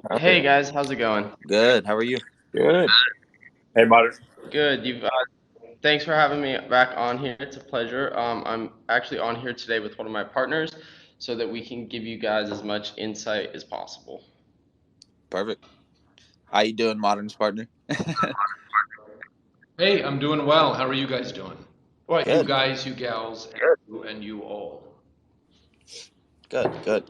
Hey guys, how's it going? Good. How are you? Good. Hey, Modern. Good. Thanks for having me back on here. It's a pleasure. I'm actually on here today with one of my partners so that we can give you guys as much insight as possible. Perfect. How you doing, Modern's partner? Hey, I'm doing well. How are you guys doing? Well, you Good. guys, you gals, and you all. Good.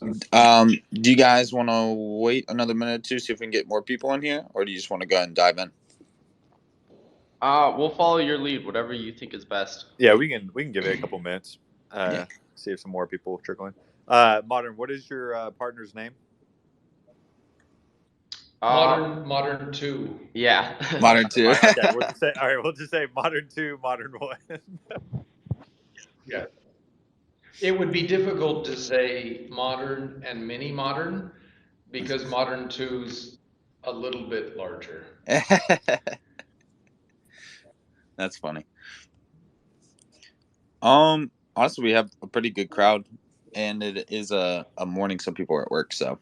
Do you guys want to wait another minute or two, see if we can get more people in here, or do you just want to go ahead and dive in? We'll follow your lead, whatever you think is best. Yeah, we can give it a couple minutes. Yeah. See if some more people trickle in. Modern, what is your partner's name? Modern two. Yeah. Modern too. Okay, we'll just say all right. We'll just say Modern 2, Modern 1. Yeah. It would be difficult to say modern and mini modern because modern two's a little bit larger. That's funny. Honestly, we have a pretty good crowd, and it is a morning, so people are at work. So,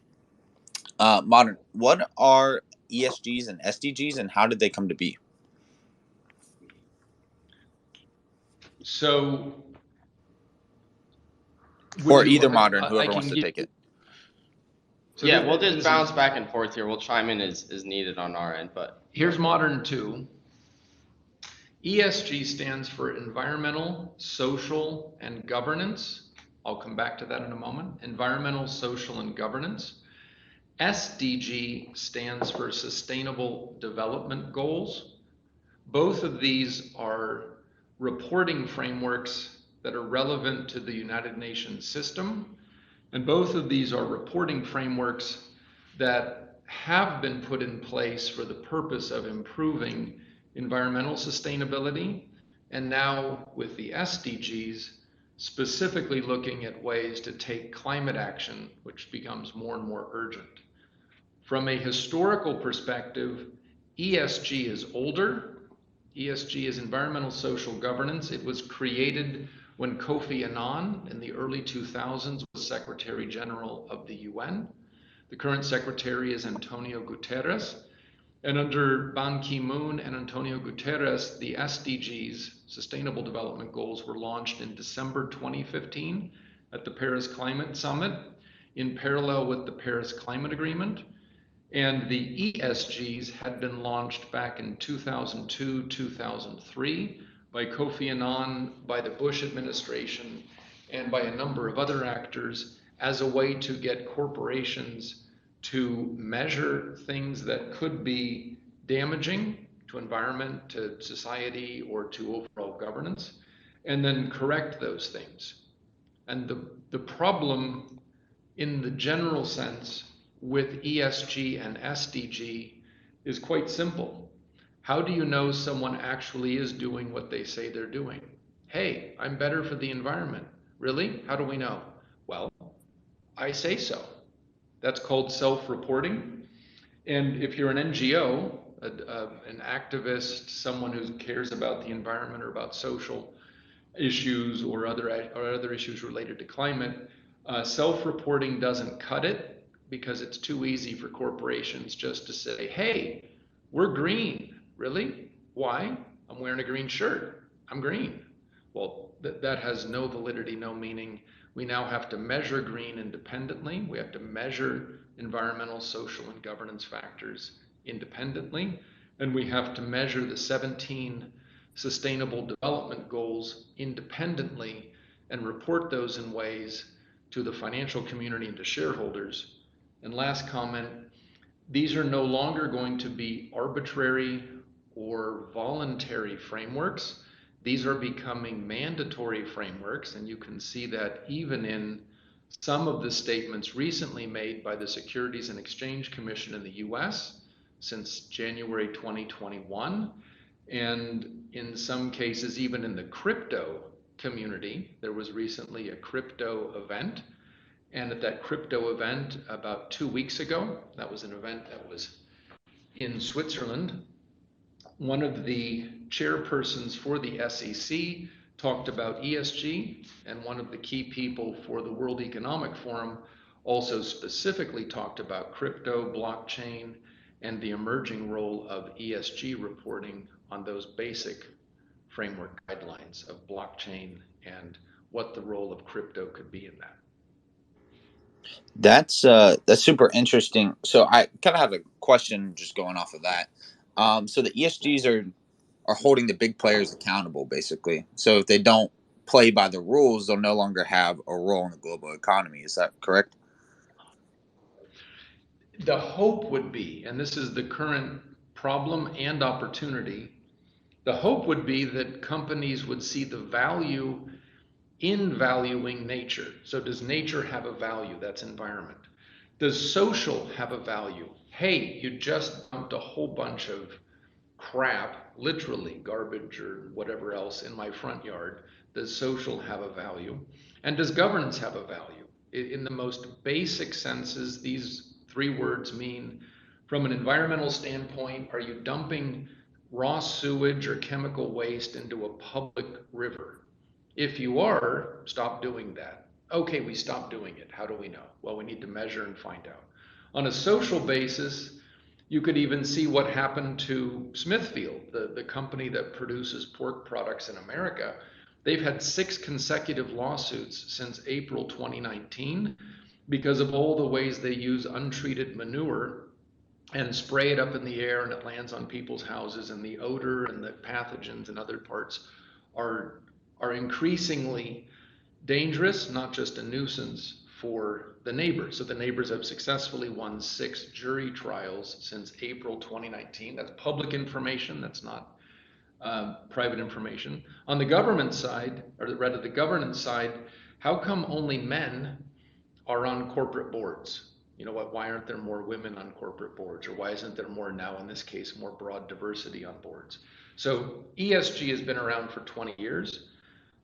Modern, what are ESGs and SDGs, and how did they come to be? So, Or either Modern, I whoever wants can to give take it. so Yeah, we'll just this bounce is back and forth here. We'll chime in as needed on our end, but here's modern two. ESG stands for environmental, social, and governance. I'll come back to that in a moment. Environmental, social, and governance. SDG stands for Sustainable Development Goals. Both of these are reporting frameworks that are relevant to the United Nations system. And both of these are reporting frameworks that have been put in place for the purpose of improving environmental sustainability. And now with the SDGs, specifically looking at ways to take climate action, which becomes more and more urgent. From a historical perspective, ESG is older. ESG is environmental social governance. It was created when Kofi Annan in the early 2000s was Secretary General of the UN. The current secretary is Antonio Guterres. And under Ban Ki-moon and Antonio Guterres, the SDGs, Sustainable Development Goals, were launched in December 2015 at the Paris Climate Summit in parallel with the Paris Climate Agreement. And the ESGs had been launched back in 2002, 2003 by Kofi Annan, by the Bush administration, and by a number of other actors as a way to get corporations to measure things that could be damaging to environment, to society, or to overall governance, and then correct those things. And the problem in the general sense with ESG and SDG is quite simple. How do you know someone actually is doing what they say they're doing? Hey, I'm better for the environment. Really? How do we know? Well, I say so. That's called self-reporting. And if you're an NGO, an activist, someone who cares about the environment or about social issues or other issues related to climate, self-reporting doesn't cut it because it's too easy for corporations just to say, hey, we're green. Really? Why? I'm wearing a green shirt. I'm green. Well, that has no validity, no meaning. We now have to measure green independently. We have to measure environmental, social, and governance factors independently. And we have to measure the 17 sustainable development goals independently and report those in ways to the financial community and to shareholders. And last comment, these are no longer going to be arbitrary or voluntary frameworks. These are becoming mandatory frameworks, and you can see that even in some of the statements recently made by the Securities and Exchange Commission in the US since January 2021. And in some cases, even in the crypto community, there was recently a crypto event. And at that crypto event about 2 weeks ago, that was an event that was in Switzerland, one of the chairpersons for the SEC talked about ESG, and one of the key people for the World Economic Forum Also specifically talked about crypto, blockchain, and the emerging role of ESG reporting on those basic framework guidelines of blockchain and what the role of crypto could be in that. That's super interesting. So I kind of have a question just going off of that. So the ESGs are holding the big players accountable, basically. So if they don't play by the rules, they'll no longer have a role in the global economy. Is that correct? The hope would be, and this is the current problem and opportunity, the hope would be that companies would see the value in valuing nature. So does nature have a value? That's environment. Does social have a value? Hey, you just dumped a whole bunch of crap, literally garbage or whatever else in my front yard. Does social have a value? And does governance have a value? In the most basic senses, these three words mean, from an environmental standpoint, are you dumping raw sewage or chemical waste into a public river? If you are, stop doing that. Okay, we stopped doing it. How do we know? Well, we need to measure and find out. On a social basis, you could even see what happened to Smithfield, the company that produces pork products in America. They've had 6 consecutive lawsuits since April 2019 because of all the ways they use untreated manure and spray it up in the air and it lands on people's houses, and the odor and the pathogens and other parts are increasingly dangerous, not just a nuisance for the neighbors. So the neighbors have successfully won 6 jury trials since April 2019. That's public information. That's not private information. On the government side, or rather the governance side, how come only men are on corporate boards? You know what? Why aren't there more women on corporate boards? Or why isn't there more now, in this case, more broad diversity on boards? So ESG has been around for 20 years.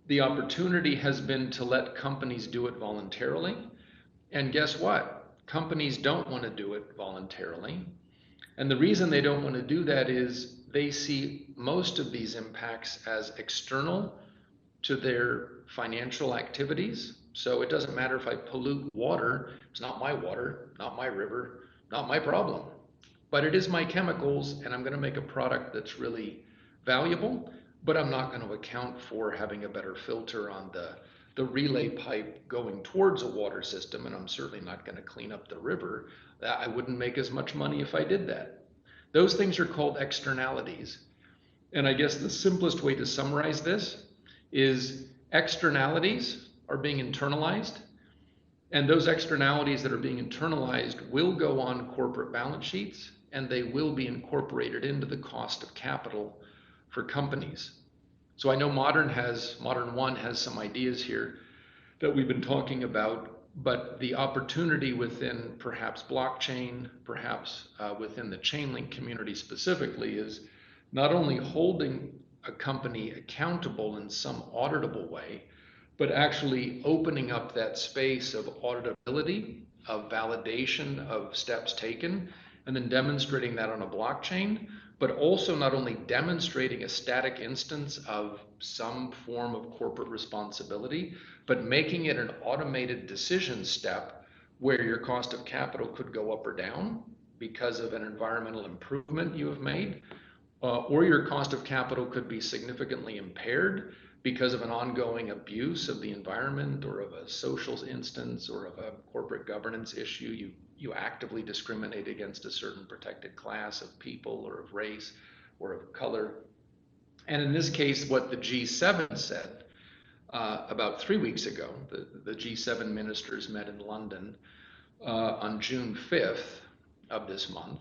The opportunity has been to let companies do it voluntarily. And guess what? Companies don't want to do it voluntarily. And the reason they don't want to do that is they see most of these impacts as external to their financial activities. So it doesn't matter if I pollute water, it's not my water, not my river, not my problem. But it is my chemicals, and I'm going to make a product that's really valuable, but I'm not going to account for having a better filter on the relay pipe going towards a water system, and I'm certainly not going to clean up the river. I wouldn't make as much money if I did that. Those things are called externalities. And I guess the simplest way to summarize this is externalities are being internalized, and those externalities that are being internalized will go on corporate balance sheets, and they will be incorporated into the cost of capital for companies. So I know Modern One has some ideas here that we've been talking about, but the opportunity within perhaps blockchain, perhaps within the Chainlink community specifically, is not only holding a company accountable in some auditable way, but actually opening up that space of auditability, of validation of steps taken, and then demonstrating that on a blockchain, but also not only demonstrating a static instance of some form of corporate responsibility, but making it an automated decision step where your cost of capital could go up or down because of an environmental improvement you have made, or your cost of capital could be significantly impaired because of an ongoing abuse of the environment, or of a social instance, or of a corporate governance issue. You actively discriminate against a certain protected class of people, or of race, or of color. And in this case, what the G7 said about 3 weeks ago, the G7 ministers met in London on June 5th of this month.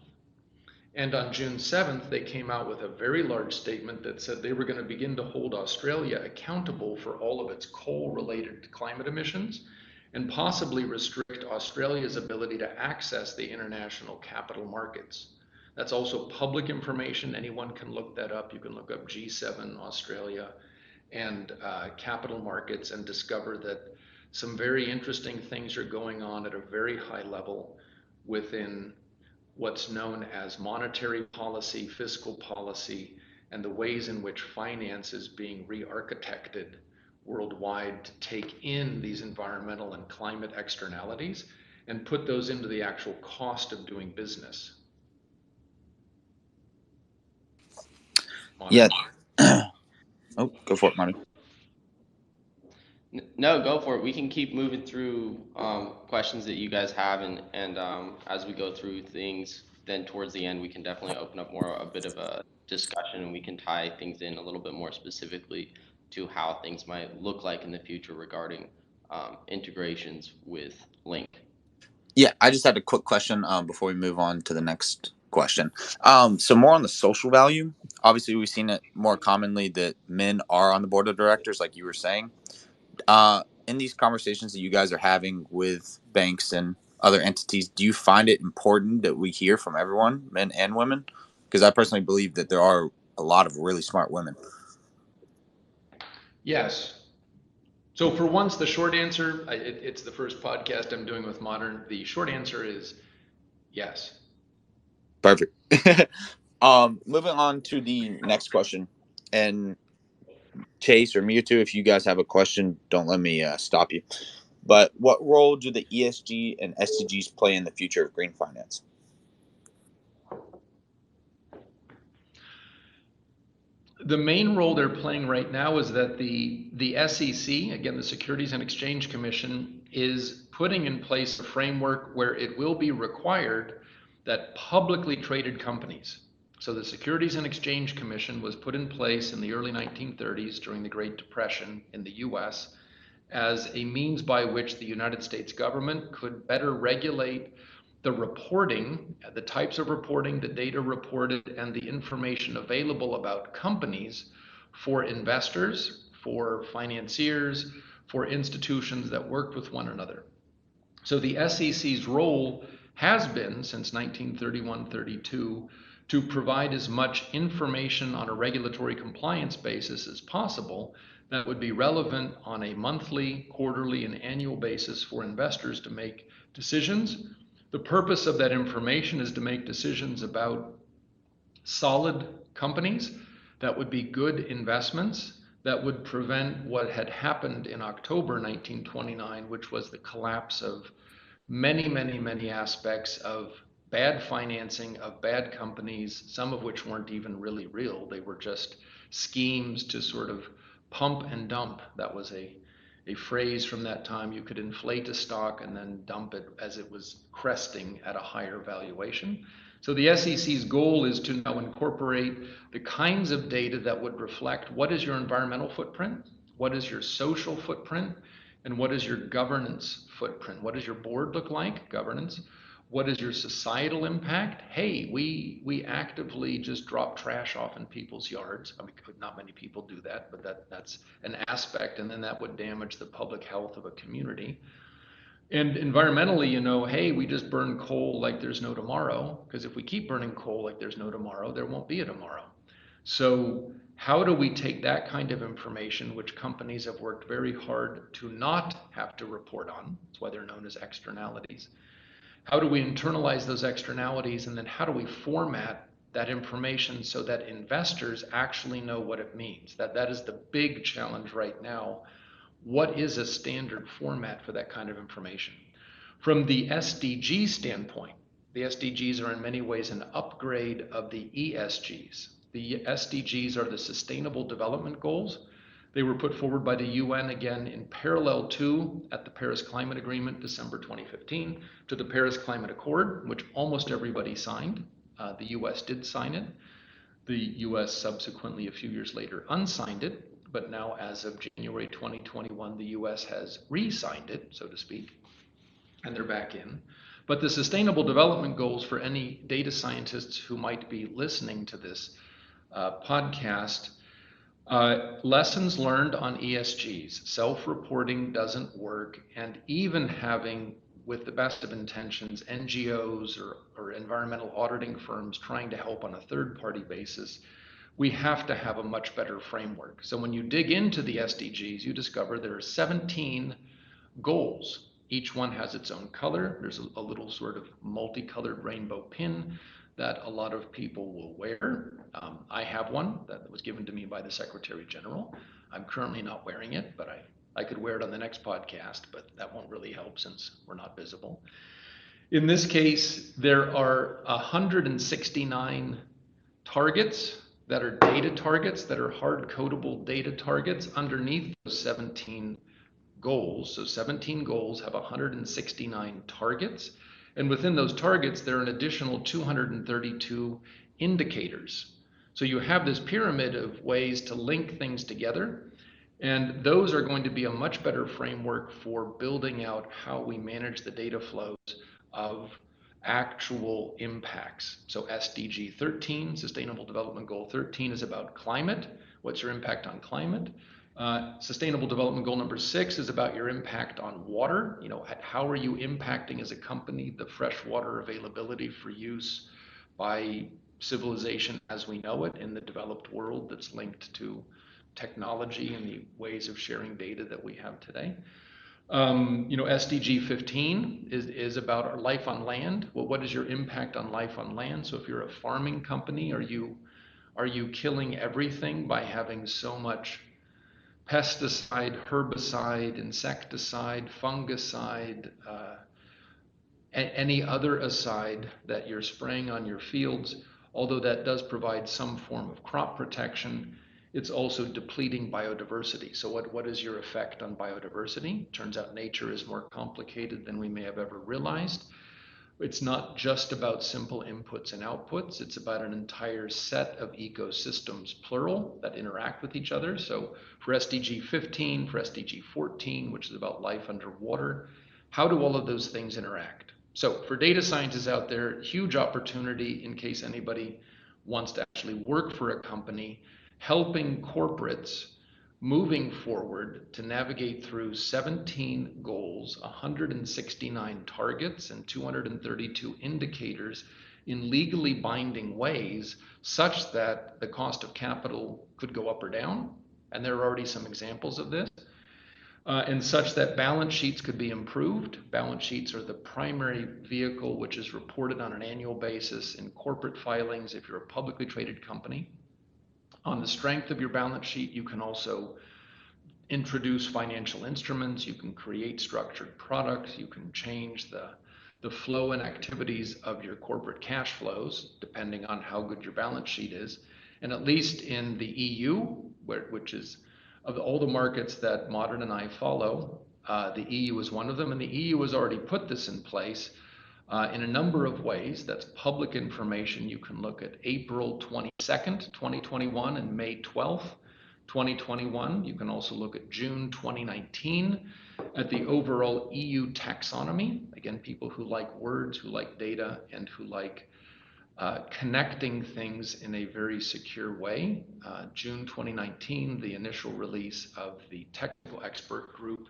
And on June 7th, they came out with a very large statement that said they were going to begin to hold Australia accountable for all of its coal-related climate emissions, and possibly restrict Australia's ability to access the international capital markets. That's also public information. Anyone can look that up. You can look up G7 Australia and capital markets and discover that some very interesting things are going on at a very high level within what's known as monetary policy, fiscal policy, and the ways in which finance is being re-architected worldwide to take in these environmental and climate externalities. and put those into the actual cost of doing business. Yeah. Oh, go for it, Marty. No, go for it. We can keep moving through questions that you guys have, and as we go through things, then towards the end, we can definitely open up a bit of a discussion, and we can tie things in a little bit more specifically to how things might look like in the future regarding integrations with Link. Yeah, I just had a quick question before we move on to the next question. So more on the social value. Obviously, we've seen it more commonly that men are on the board of directors, like you were saying. In these conversations that you guys are having with banks and other entities, do you find it important that we hear from everyone, men and women? Because I personally believe that there are a lot of really smart women. Yes. So for once, the short answer, it's the first podcast I'm doing with Modern. The short answer is yes. Perfect. Moving on to the next question. And Chase or Mewtwo, if you guys have a question, don't let me stop you. But what role do the ESG and SDGs play in the future of green finance? The main role they're playing right now is that the SEC, again, the Securities and Exchange Commission, is putting in place a framework where it will be required that publicly traded companies. So the Securities and Exchange Commission was put in place in the early 1930s during the Great Depression in the US as a means by which the United States government could better regulate the reporting, the types of reporting, the data reported, and the information available about companies for investors, for financiers, for institutions that worked with one another. So the SEC's role has been, since 1931-32, to provide as much information on a regulatory compliance basis as possible that would be relevant on a monthly, quarterly, and annual basis for investors to make decisions. The purpose of that information is to make decisions about solid companies that would be good investments that would prevent what had happened in October 1929, which was the collapse of many aspects of bad financing of bad companies, some of which weren't even really real. They were just schemes to sort of pump and dump. That was a phrase from that time. You could inflate a stock and then dump it as it was cresting at a higher valuation. So the SEC's goal is to now incorporate the kinds of data that would reflect what is your environmental footprint, what is your social footprint, and what is your governance footprint? What does your board look like? Governance. What is your societal impact? Hey, we actively just drop trash off in people's yards. I mean, not many people do that, but that's an aspect, and then that would damage the public health of a community. And environmentally, hey, we just burn coal like there's no tomorrow, because if we keep burning coal like there's no tomorrow, there won't be a tomorrow. So how do we take that kind of information, which companies have worked very hard to not have to report on? That's why they're known as externalities. How do we internalize those externalities, and then how do we format that information so that investors actually know what it means? That is the big challenge right now. What is a standard format for that kind of information? From the SDG standpoint, the SDGs are in many ways an upgrade of the ESGs. The SDGs are the Sustainable Development Goals. They were put forward by the UN again in parallel to, at the Paris Climate Agreement, December 2015, to the Paris Climate Accord, which almost everybody signed. The US did sign it. The US subsequently, a few years later, unsigned it. But now, as of January 2021, the US has re-signed it, so to speak, and they're back in. But the Sustainable Development Goals, for any data scientists who might be listening to this podcast, lessons learned on ESGs. Self-reporting doesn't work, and even having, with the best of intentions, NGOs or environmental auditing firms trying to help on a third-party basis, we have to have a much better framework. So when you dig into the SDGs, you discover there are 17 goals. Each one has its own color. There's a little sort of multicolored rainbow pin that a lot of people will wear. I have one that was given to me by the Secretary General. I'm currently not wearing it, but I could wear it on the next podcast, but that won't really help since we're not visible. In this case, there are 169 targets that are data targets, that are hard codable data targets underneath those 17 goals. So 17 goals have 169 targets. And within those targets, there are an additional 232 indicators. So you have this pyramid of ways to link things together. And those are going to be a much better framework for building out how we manage the data flows of actual impacts. So SDG 13, Sustainable Development Goal 13, is about climate. What's your impact on climate? Sustainable Development Goal number 6 is about your impact on water. You know, how are you impacting as a company the fresh water availability for use by civilization as we know it in the developed world that's linked to technology and the ways of sharing data that we have today. You know, SDG 15 is about our life on land. Well, what is your impact on life on land? So if you're a farming company, are you killing everything by having so much pesticide, herbicide, insecticide, fungicide, any other aside that you're spraying on your fields? Although that does provide some form of crop protection, it's also depleting biodiversity. So what is your effect on biodiversity? Turns out nature is more complicated than we may have ever realized. It's not just about simple inputs and outputs. It's about an entire set of ecosystems, plural, that interact with each other. So for SDG 15, for SDG 14, which is about life underwater, how do all of those things interact? So for data scientists out there, huge opportunity in case anybody wants to actually work for a company, helping corporates moving forward to navigate through 17 goals, 169 targets, and 232 indicators in legally binding ways such that the cost of capital could go up or down. And there are already some examples of this. And such that balance sheets could be improved. Balance sheets are the primary vehicle which is reported on an annual basis in corporate filings if you're a publicly traded company. On the strength of your balance sheet, you can also introduce financial instruments, you can create structured products, you can change the flow and activities of your corporate cash flows, depending on how good your balance sheet is. And at least in the EU, which is of all the markets that Modern and I follow, the EU is one of them, and the EU has already put this in place in a number of ways. That's public information. You can look at April 22nd, 2021 and May 12th, 2021. You can also look at June 2019 at the overall EU taxonomy. Again, people who like words, who like data, and who like connecting things in a very secure way. June 2019, the initial release of the technical expert group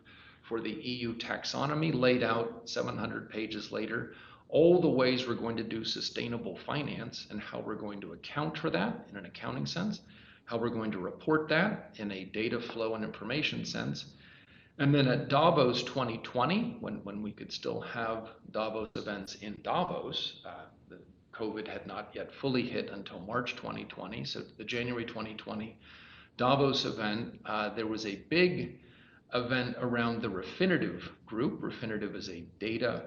for the EU taxonomy laid out 700 pages later all the ways we're going to do sustainable finance and how we're going to account for that in an accounting sense, how we're going to report that in a data flow and information sense. And then at Davos 2020, when we could still have Davos events in Davos, the COVID had not yet fully hit until March 2020. So the January 2020 Davos event, there was a big event around the Refinitiv group. Refinitiv is a data,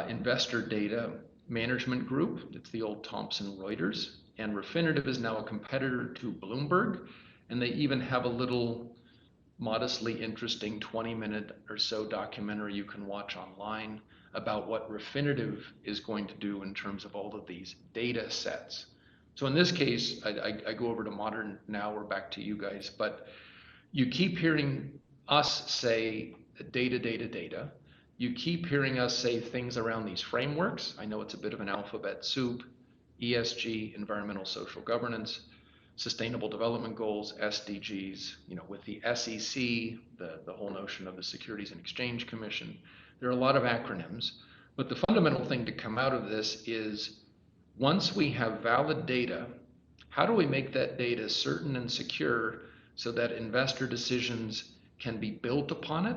investor data management group. It's the old Thomson Reuters. And Refinitiv is now a competitor to Bloomberg. And they even have a little modestly interesting 20-minute or so documentary you can watch online about what Refinitiv is going to do in terms of all of these data sets. So in this case, I go over to Modern now, we're back to you guys, but you keep hearing us say data, data, data. You keep hearing us say things around these frameworks. I know it's a bit of an alphabet soup: ESG, environmental social governance, Sustainable Development Goals, SDGs, you know, with the SEC, the whole notion of the Securities and Exchange Commission. There are a lot of acronyms, but the fundamental thing to come out of this is once we have valid data, how do we make that data certain and secure so that investor decisions can be built upon it,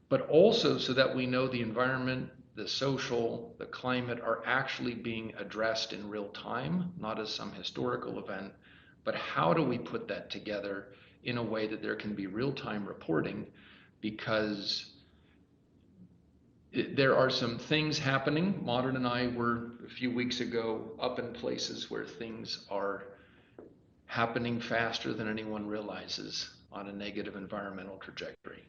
but also so that we know the environment, the social, the climate are actually being addressed in real time, not as some historical event, but how do we put that together in a way that there can be real-time reporting? Because There are some things happening. Modern and I were a few weeks ago up in places where things are happening faster than anyone realizes on a negative environmental trajectory.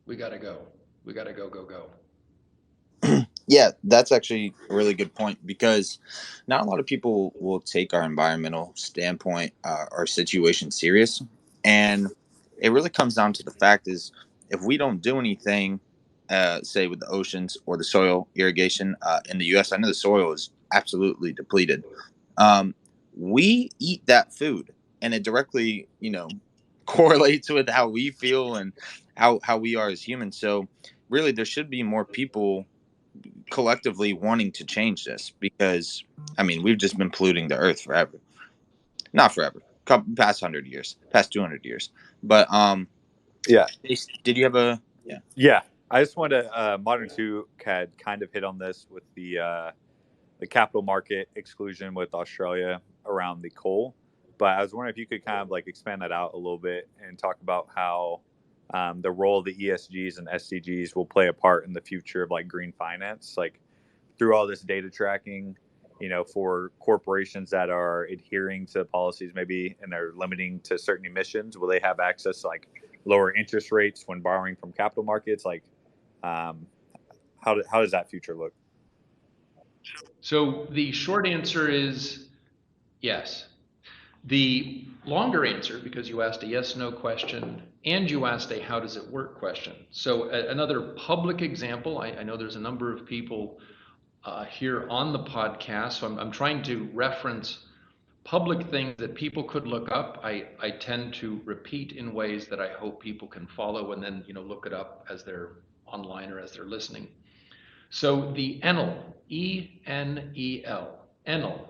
We got to go. We got to go, go, go. Yeah, that's actually a really good point, because not a lot of people will take our environmental standpoint or situation serious. And it really comes down to the fact is, if we don't do anything, say with the oceans or the soil irrigation in the US, I know the soil is absolutely depleted. Um, we eat that food, and it directly, correlates with how we feel and how we are as humans. So really, there should be more people collectively wanting to change this, because I mean, we've just been polluting the earth forever. Not forever, past 100 years, past 200 years. But Yeah. did you have a yeah? Yeah. I just wanted to, Modern 2 had kind of hit on this with the capital market exclusion with Australia around the coal. But I was wondering if you could kind of like expand that out a little bit and talk about how the role of the ESGs and SDGs will play a part in the future of like green finance, like through all this data tracking, for corporations that are adhering to policies maybe and they're limiting to certain emissions. Will they have access to like lower interest rates when borrowing from capital markets? Like, um, how does that future look? So the short answer is yes. The longer answer, because you asked a yes no question and you asked a how does it work question. So another public example, I know there's a number of people here on the podcast, so I'm trying to reference public things that people could look up. I tend to repeat in ways that I hope people can follow and then look it up as they're online or as they're listening. So the Enel, E-N-E-L, Enel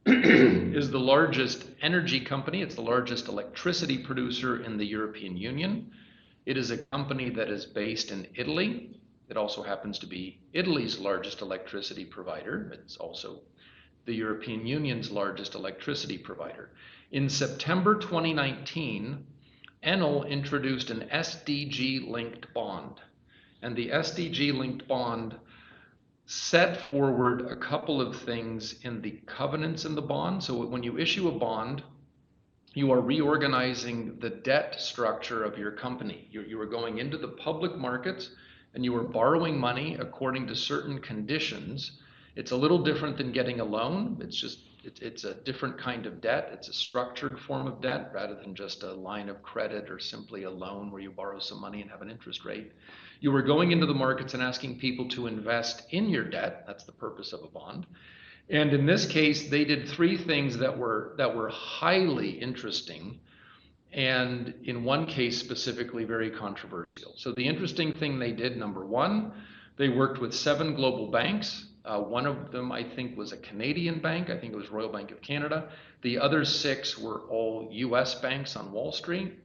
is the largest energy company. It's the largest electricity producer in the European Union. It is a company that is based in Italy. It also happens to be Italy's largest electricity provider. It's also the European Union's largest electricity provider. In September 2019, Enel introduced an SDG linked bond. And the SDG linked bond set forward a couple of things in the covenants in the bond. So when you issue a bond, you are reorganizing the debt structure of your company. You are going into the public markets and you are borrowing money according to certain conditions. It's a little different than getting a loan. It's a different kind of debt. It's a structured form of debt rather than just a line of credit or simply a loan where you borrow some money and have an interest rate. You are going into the markets and asking people to invest in your debt. That's the purpose of a bond. And in this case, they did three things that were highly interesting, and in one case specifically very controversial. So the interesting thing they did, number one, they worked with 7 global banks. One of them, I think, was a Canadian bank. I think it was Royal Bank of Canada. The other 6 were all US banks on Wall Street.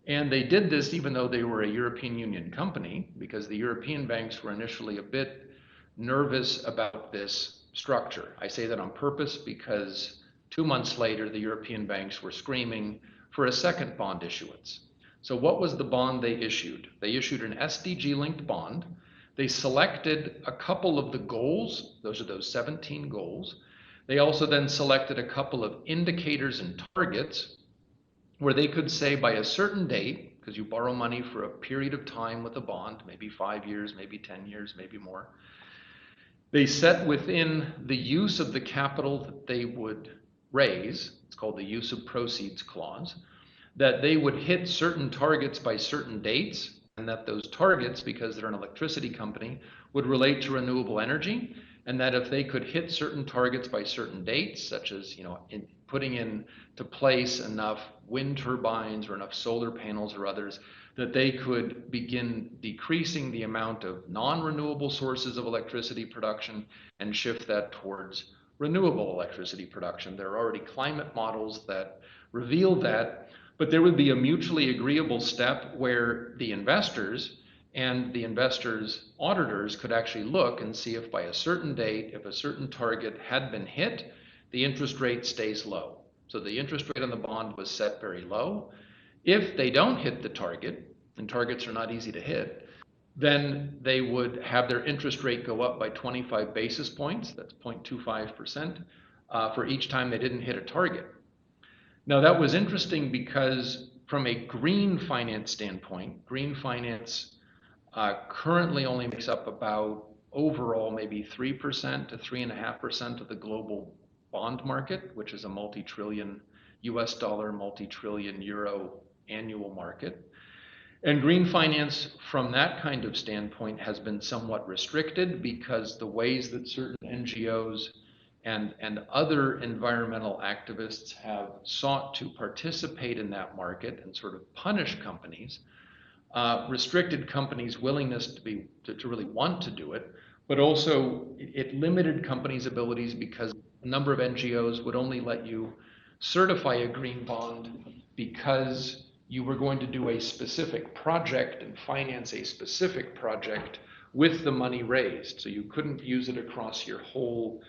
And they did this even though they were a European Union company, because the European banks were initially a bit nervous about this structure. I say that on purpose because 2 months later, the European banks were screaming for a second bond issuance. So what was the bond they issued? They issued an SDG linked bond. They selected a couple of the goals. Those are those 17 goals. They also then selected a couple of indicators and targets where they could say by a certain date, because you borrow money for a period of time with a bond, maybe 5 years, maybe 10 years, maybe more. They set within the use of the capital that they would raise, it's called the use of proceeds clause, that they would hit certain targets by certain dates, and that those targets, because they're an electricity company, would relate to renewable energy, and that if they could hit certain targets by certain dates, such as putting into place enough wind turbines or enough solar panels or others, that they could begin decreasing the amount of non-renewable sources of electricity production and shift that towards renewable electricity production. There are already climate models that reveal that, but there would be a mutually agreeable step where the investors and the investors' auditors could actually look and see if by a certain date, if a certain target had been hit, the interest rate stays low. So the interest rate on the bond was set very low. If they don't hit the target, and targets are not easy to hit, then they would have their interest rate go up by 25 basis points, that's 0.25%, for each time they didn't hit a target. Now that was interesting because from a green finance standpoint, green finance currently only makes up about overall maybe 3% to 3.5% of the global bond market, which is a multi-trillion US dollar, multi-trillion euro annual market. And green finance from that kind of standpoint has been somewhat restricted because the ways that certain NGOs and other environmental activists have sought to participate in that market and sort of punish companies, restricted companies' willingness to really want to do it, but also it limited companies' abilities because a number of NGOs would only let you certify a green bond because you were going to do a specific project and finance a specific project with the money raised. So you couldn't use it across your whole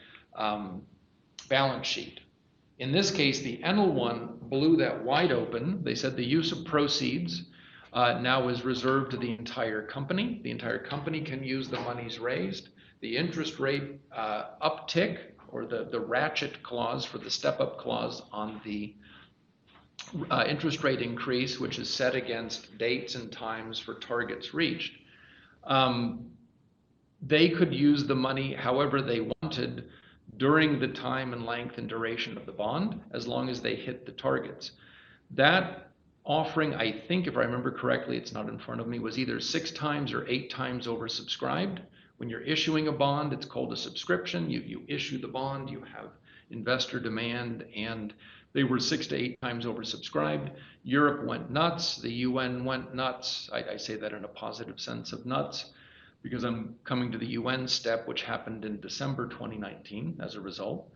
balance sheet. In this case, the Enel one blew that wide open. They said the use of proceeds now is reserved to the entire company. The entire company can use the monies raised. The interest rate uptick, or the ratchet clause for the step-up clause on the interest rate increase, which is set against dates and times for targets reached, they could use the money however they wanted during the time and length and duration of the bond, as long as they hit the targets. That offering, I think, if I remember correctly, it's not in front of me, was either 6 times or 8 times oversubscribed. When you're issuing a bond, it's called a subscription. You issue the bond, you have investor demand, and they were 6 to 8 times oversubscribed. Europe went nuts. The UN went nuts. I say that in a positive sense of nuts, because I'm coming to the UN step, which happened in December 2019 as a result.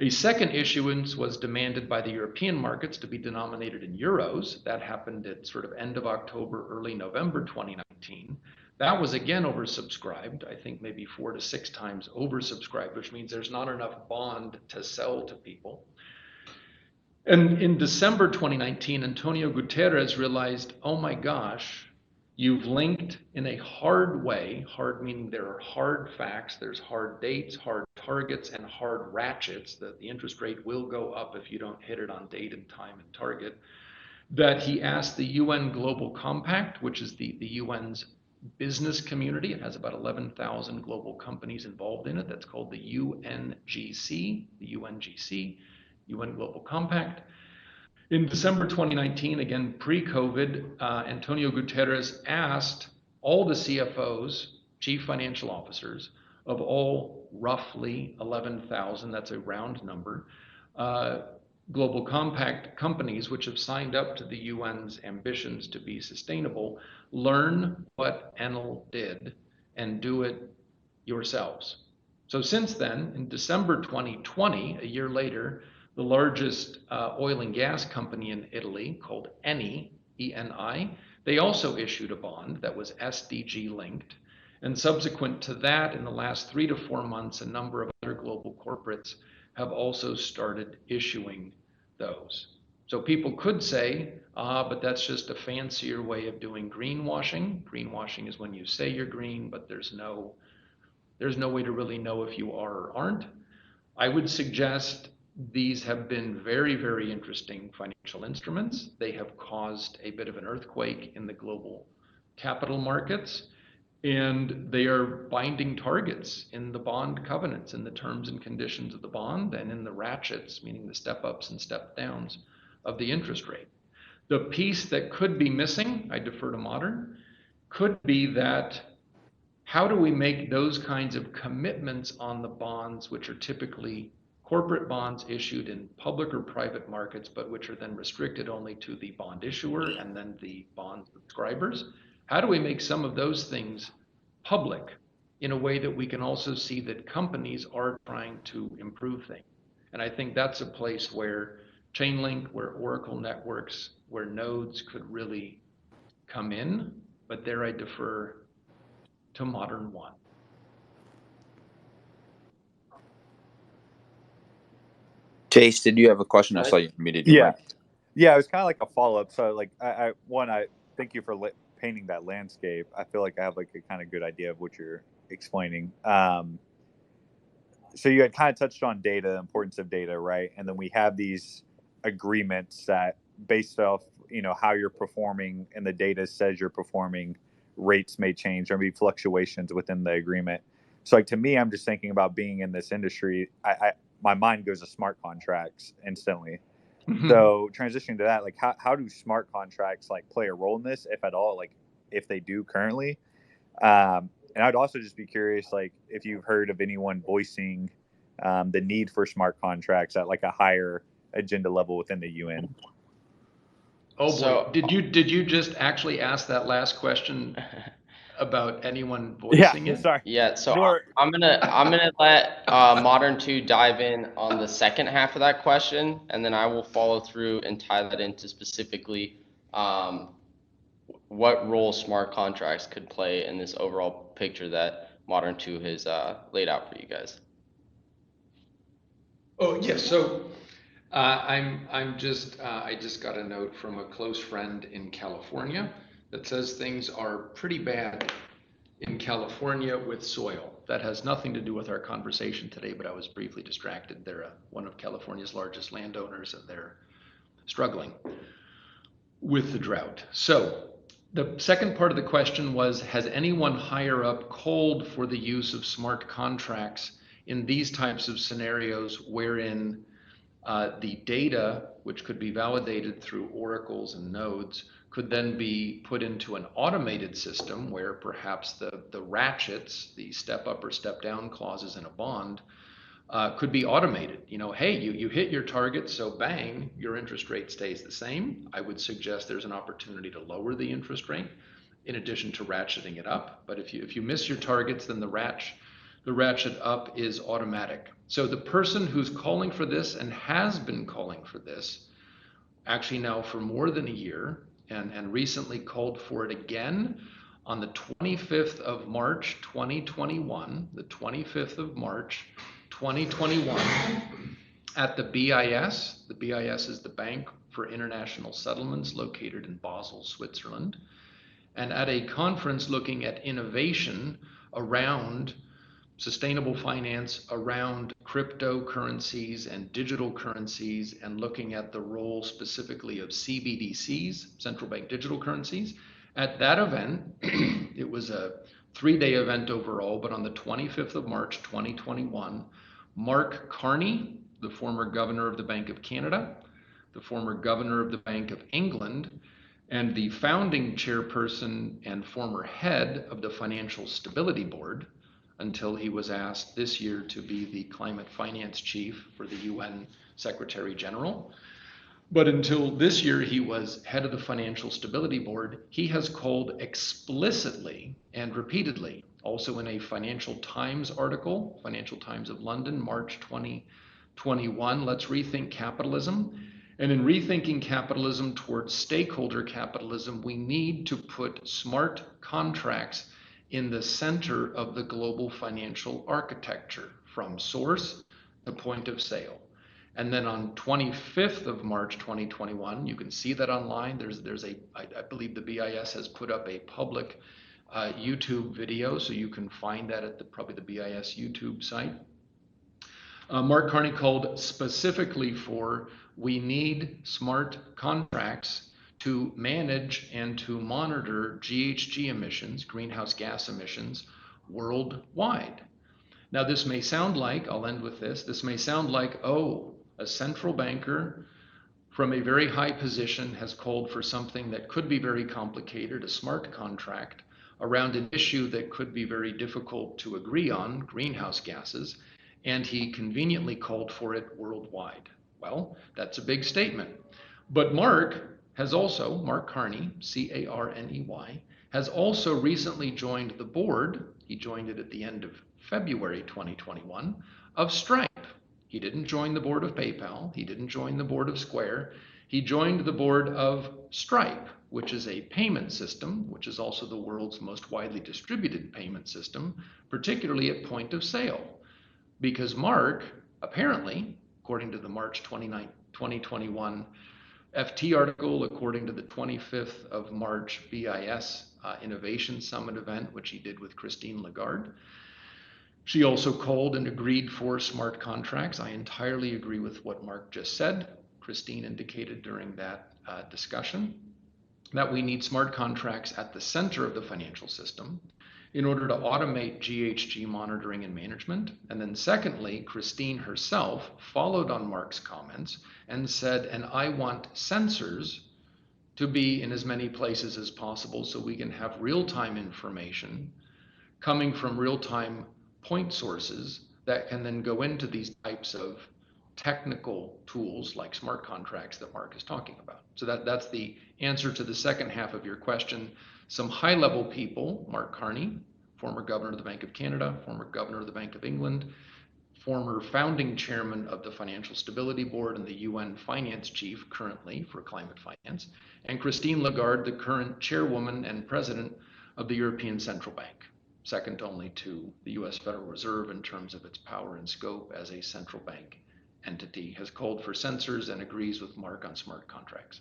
A second issuance was demanded by the European markets to be denominated in euros. That happened at sort of end of October, early November 2019. That was again oversubscribed, I think maybe 4 to 6 times oversubscribed, which means there's not enough bond to sell to people. And in December 2019, Antonio Guterres realized, oh my gosh, you've linked in a hard way, hard meaning there are hard facts, there's hard dates, hard targets, and hard ratchets, that the interest rate will go up if you don't hit it on date and time and target, that he asked the UN Global Compact, which is the UN's business community. It has about 11,000 global companies involved in it. That's called the UNGC, UN Global Compact. In December 2019, again pre-COVID, Antonio Guterres asked all the CFOs, chief financial officers, of all roughly 11,000, that's a round number, Global Compact companies which have signed up to the UN's ambitions to be sustainable, learn what Enel did and do it yourselves. So since then, in December 2020, a year later, the largest oil and gas company in Italy, called Eni, E-N-I, they also issued a bond that was SDG linked. And subsequent to that, in the last 3 to 4 months, a number of other global corporates have also started issuing those. So people could say, but that's just a fancier way of doing greenwashing. Greenwashing is when you say you're green, but there's no way to really know if you are or aren't. I would suggest these have been very, very interesting financial instruments. They have caused a bit of an earthquake in the global capital markets, and they are binding targets in the bond covenants, in the terms and conditions of the bond, and in the ratchets, meaning the step ups and step downs of the interest rate. The piece that could be missing, I defer to Modern, could be that how do we make those kinds of commitments on the bonds, which are typically corporate bonds issued in public or private markets, but which are then restricted only to the bond issuer and then the bond subscribers? How do we make some of those things public in a way that we can also see that companies are trying to improve things? And I think that's a place where Chainlink, where Oracle networks, where nodes could really come in, but there I defer to Modern One. Chase, did you have a question? I saw you muted your mic. Yeah, it was kind of like a follow-up. So, like, I thank you for painting that landscape, I feel like I have like a kind of good idea of what you're explaining. So you had kind of touched on data, the importance of data, right? And then we have these agreements that, based off, how you're performing and the data says you're performing, rates may change. There may be fluctuations within the agreement. So like, to me, I'm just thinking about being in this industry. My mind goes to smart contracts instantly. So transitioning to that, like how do smart contracts like play a role in this, if at all, like if they do currently? And I'd also just be curious, like if you've heard of anyone voicing the need for smart contracts at like a higher agenda level within the UN. Oh boy, So- did you just actually ask that last question about anyone voicing it? Sorry. Yeah, so More- I'm gonna let Modern 2 dive in on the second half of that question, and then I will follow through and tie that into specifically what role smart contracts could play in this overall picture that Modern 2 has laid out for you guys. Oh yes, so I just got a note from a close friend in California that says things are pretty bad in California with soil. That has nothing to do with our conversation today, but I was briefly distracted. They're one of California's largest landowners, and they're struggling with the drought. So the second part of the question was, has anyone higher up called for the use of smart contracts in these types of scenarios wherein the data, which could be validated through oracles and nodes, could then be put into an automated system where perhaps the ratchets, the step up or step down clauses in a bond, could be automated. Hey, you hit your target, so bang, your interest rate stays the same. I would suggest there's an opportunity to lower the interest rate in addition to ratcheting it up. But if you miss your targets, then the ratchet up is automatic. So the person who's calling for this and has been calling for this, actually now for more than a year, and recently called for it again on the 25th of March 2021, the 25th of March 2021, at the BIS. The BIS is the Bank for International Settlements, located in Basel, Switzerland, and at a conference looking at innovation around sustainable finance, around cryptocurrencies and digital currencies, and looking at the role specifically of CBDCs, central bank digital currencies. At that event, it was a 3-day event overall, but on the 25th of March 2021, Mark Carney, the former governor of the Bank of Canada, the former governor of the Bank of England, and the founding chairperson and former head of the Financial Stability Board, until he was asked this year to be the climate finance chief for the UN Secretary General. But until this year, he was head of the Financial Stability Board. He has called explicitly and repeatedly, also in a Financial Times article, Financial Times of London, March 2021, let's rethink capitalism. And in rethinking capitalism towards stakeholder capitalism, we need to put smart contracts in the center of the global financial architecture, from source to point of sale. And then on 25th of March 2021, you can see that online. I believe the BIS has put up a public YouTube video, so you can find that at probably the BIS YouTube site. Mark Carney called specifically for, we need smart contracts to manage and to monitor GHG emissions, greenhouse gas emissions, worldwide. Now, this may sound like, I'll end with this may sound like, oh, a central banker from a very high position has called for something that could be very complicated, a smart contract, around an issue that could be very difficult to agree on, greenhouse gases, and he conveniently called for it worldwide. Well, that's a big statement. But Mark Carney, C-A-R-N-E-Y, has also recently joined the board. He joined it at the end of February 2021, of Stripe. He didn't join the board of PayPal. He didn't join the board of Square. He joined the board of Stripe, which is a payment system, which is also the world's most widely distributed payment system, particularly at point of sale. Because Mark, apparently, according to the March 29, 2021 FT article, according to the 25th of March BIS Innovation Summit event, which he did with Christine Lagarde. She also called and agreed for smart contracts. I entirely agree with what Mark just said. Christine indicated during that discussion that we need smart contracts at the center of the financial system in order to automate GHG monitoring and management. And then secondly, Christine herself followed on Mark's comments and said, and I want sensors to be in as many places as possible so we can have real-time information coming from real-time point sources that can then go into these types of technical tools like smart contracts that Mark is talking about. So that's the answer to the second half of your question. Some high-level people, Mark Carney, former governor of the Bank of Canada, former governor of the Bank of England, former founding chairman of the Financial Stability Board and the UN finance chief currently for climate finance, and Christine Lagarde, the current chairwoman and president of the European Central Bank, second only to the US Federal Reserve in terms of its power and scope as a central bank entity, has called for sensors and agrees with Mark on smart contracts.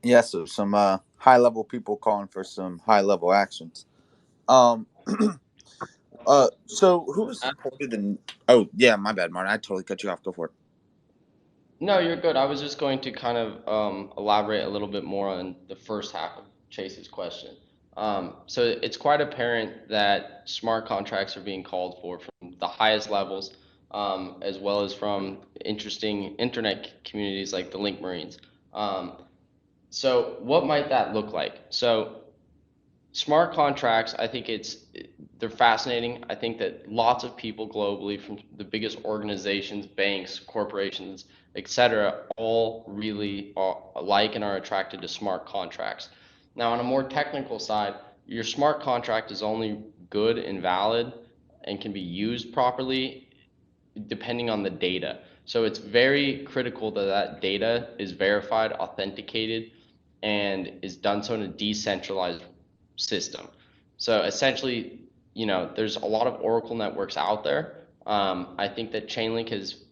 Yeah, so some high-level people calling for some high-level actions. So who's supported the? Oh, yeah, my bad, Martin. I totally cut you off. Go for it. No, you're good. I was just going to kind of elaborate a little bit more on the first half of Chase's question. So it's quite apparent that smart contracts are being called for from the highest levels, as well as from interesting internet communities like the Link Marines. So what might that look like? So smart contracts, I think they're fascinating. I think that lots of people globally, from the biggest organizations, banks, corporations, etc., all really like and are attracted to smart contracts. Now, on a more technical side, your smart contract is only good and valid and can be used properly depending on the data. So it's very critical that that data is verified, authenticated, and is done so in a decentralized system. So essentially, there's a lot of Oracle networks out there. I think that Chainlink has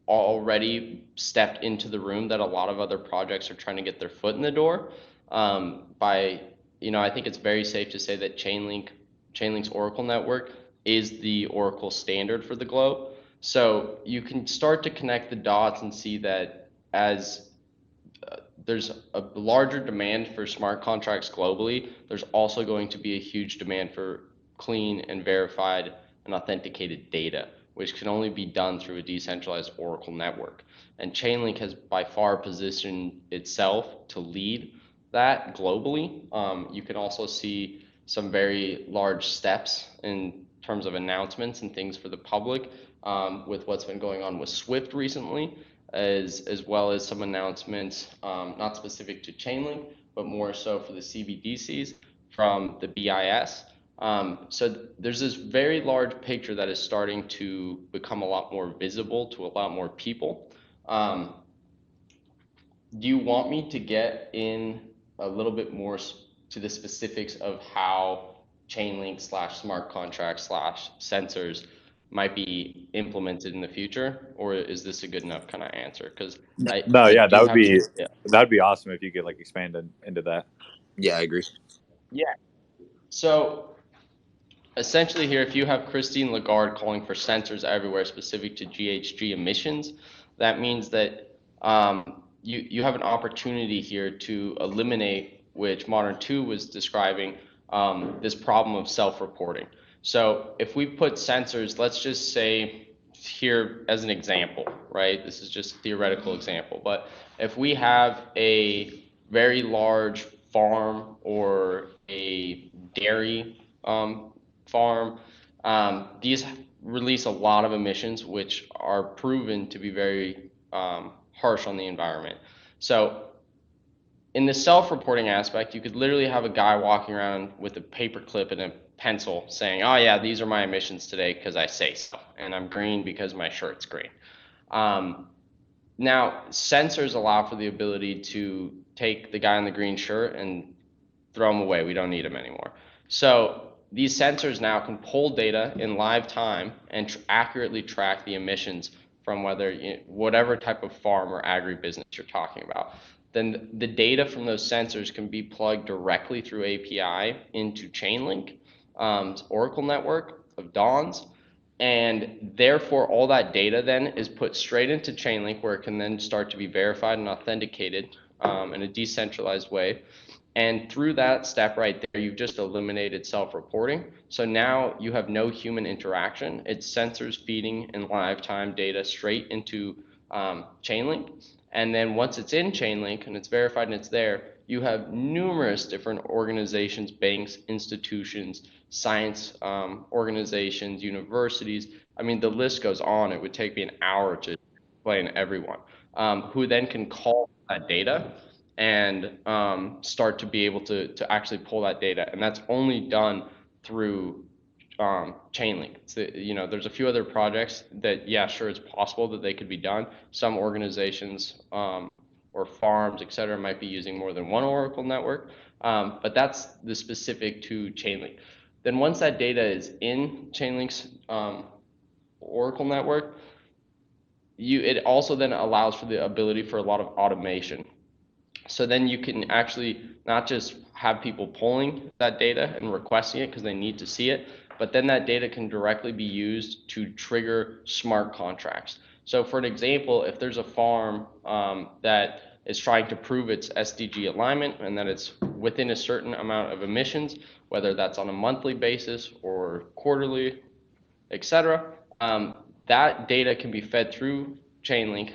already stepped into the room that a lot of other projects are trying to get their foot in the door. I think it's very safe to say that Chainlink's Oracle network is the Oracle standard for the globe. So you can start to connect the dots and see that as there's a larger demand for smart contracts globally, there's also going to be a huge demand for clean and verified and authenticated data, which can only be done through a decentralized Oracle network. And Chainlink has by far positioned itself to lead that globally. You can also see some very large steps in terms of announcements and things for the public with what's been going on with Swift recently, as well as some announcements, not specific to Chainlink, but more so for the CBDCs from the BIS. So there's this very large picture that is starting to become a lot more visible to a lot more people. Do you want me to get in a little bit more to the specifics of how Chainlink / smart contracts / sensors might be implemented in the future, or is this a good enough kind of answer? Because that would be awesome if you could expand into that. Yeah, I agree. Yeah. So essentially here, if you have Christine Lagarde calling for sensors everywhere specific to GHG emissions, that means that you have an opportunity here to eliminate, which Modern 2 was describing, this problem of self-reporting. So if we put sensors, let's just say here as an example, right? This is just a theoretical example, but if we have a very large farm or a dairy farm, these release a lot of emissions, which are proven to be very harsh on the environment. So in the self-reporting aspect, you could literally have a guy walking around with a paper clip and a pencil saying, oh yeah, these are my emissions today because I say so, and I'm green because my shirt's green. Now, sensors allow for the ability to take the guy in the green shirt and throw him away. We don't need him anymore. So these sensors now can pull data in live time and accurately track the emissions from whatever type of farm or agribusiness you're talking about. then the data from those sensors can be plugged directly through API into Chainlink, Oracle network of Dawns. And therefore, all that data then is put straight into Chainlink, where it can then start to be verified and authenticated in a decentralized way. And through that step right there, you've just eliminated self-reporting. So now you have no human interaction. It's sensors feeding in live time data straight into Chainlink. And then once it's in Chainlink and it's verified and it's there, you have numerous different organizations, banks, institutions, science organizations, universities. I mean, the list goes on. It would take me an hour to explain everyone, who then can call that data and start to be able to actually pull that data. And that's only done through Chainlink. There's a few other projects that, yeah, sure, it's possible that they could be done. Some organizations or farms, et cetera, might be using more than one Oracle network, but that's the specific to Chainlink. Then once that data is in Chainlink's Oracle network, it also then allows for the ability for a lot of automation. So then you can actually not just have people pulling that data and requesting it because they need to see it, but then that data can directly be used to trigger smart contracts. So for an example, if there's a farm that is trying to prove its SDG alignment and that it's within a certain amount of emissions, whether that's on a monthly basis or quarterly, etc., that data can be fed through Chainlink,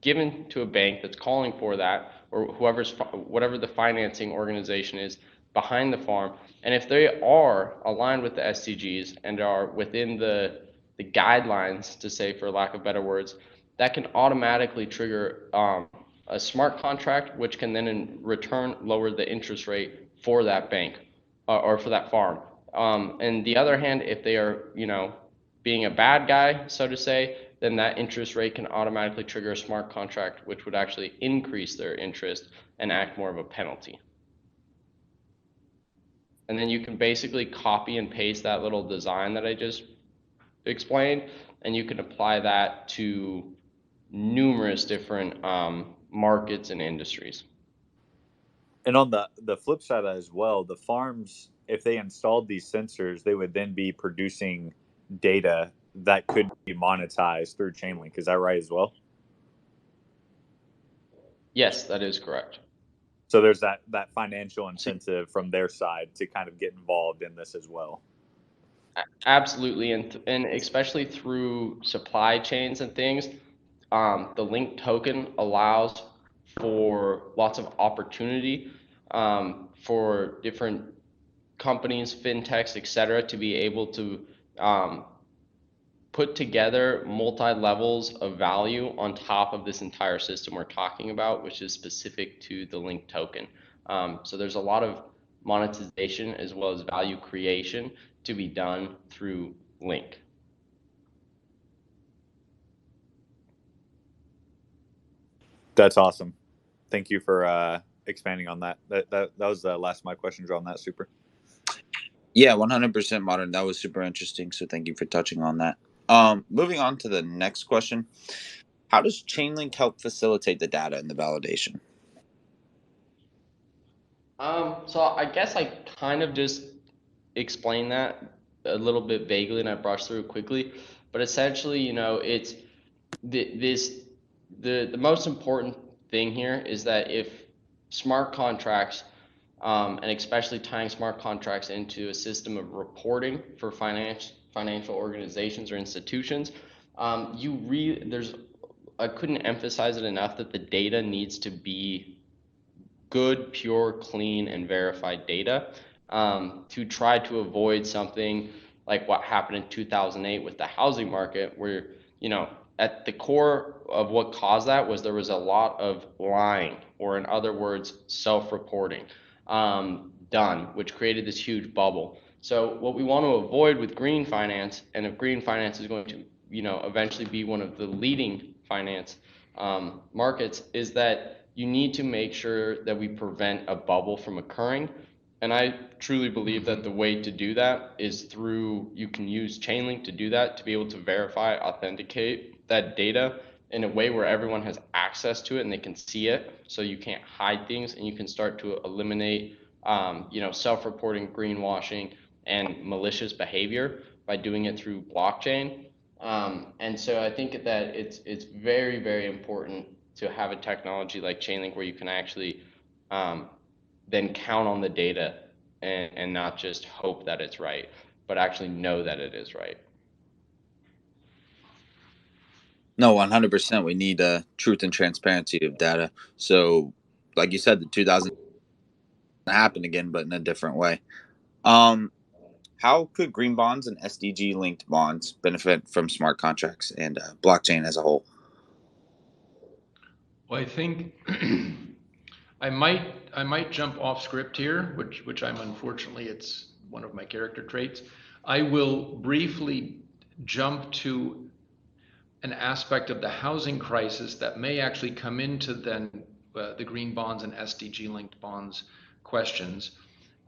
given to a bank that's calling for that, or whatever the financing organization is behind the farm. And if they are aligned with the SDGs and are within the guidelines, to say for lack of better words, that can automatically trigger a smart contract, which can then in return lower the interest rate for that bank or for that farm. And the other hand, if they are, being a bad guy, so to say, then that interest rate can automatically trigger a smart contract, which would actually increase their interest and act more of a penalty. And then you can basically copy and paste that little design that I just explained, and you can apply that to numerous different markets and industries. And on the flip side as well, the farms, if they installed these sensors, they would then be producing data that could be monetized through Chainlink. Is that right as well? Yes, that is correct. So there's that financial incentive from their side to kind of get involved in this as well. Absolutely, and especially through supply chains and things, the Link token allows for lots of opportunity for different companies, fintechs, etc., to be able to put together multi-levels of value on top of this entire system we're talking about, which is specific to the Link token. So there's a lot of monetization as well as value creation to be done through Link. That's awesome. Thank you for expanding on that. That was the last of my questions on that. Super. Yeah, 100% modern. That was super interesting. So thank you for touching on that. Moving on to the next question. How does Chainlink help facilitate the data and the validation? So I guess I kind of just explained that a little bit vaguely and I brushed through it quickly, but essentially, it's the most important thing here is that if smart contracts, and especially tying smart contracts into a system of reporting for financial organizations or institutions, I couldn't emphasize it enough that the data needs to be good, pure, clean, and verified data, to try to avoid something like what happened in 2008 with the housing market, where, at the core of what caused that was there was a lot of lying, or in other words, self-reporting done, which created this huge bubble. So what we want to avoid with green finance, and if green finance is going to, eventually be one of the leading finance markets, is that you need to make sure that we prevent a bubble from occurring. And I truly believe that the way to do that is you can use Chainlink to do that, to be able to verify, authenticate that data in a way where everyone has access to it and they can see it, so you can't hide things, and you can start to eliminate, self-reporting, greenwashing, and malicious behavior by doing it through blockchain. And so I think that it's very, very important to have a technology like Chainlink where you can actually then count on the data and not just hope that it's right, but actually know that it is right. No, 100%. We need truth and transparency of data. So, like you said, the 2000 happen again, but in a different way. How could green bonds and SDG linked bonds benefit from smart contracts and blockchain as a whole? Well, I think I might jump off script here, which I'm unfortunately, it's one of my character traits. I will briefly jump to an aspect of the housing crisis that may actually come into then the green bonds and SDG linked bonds questions.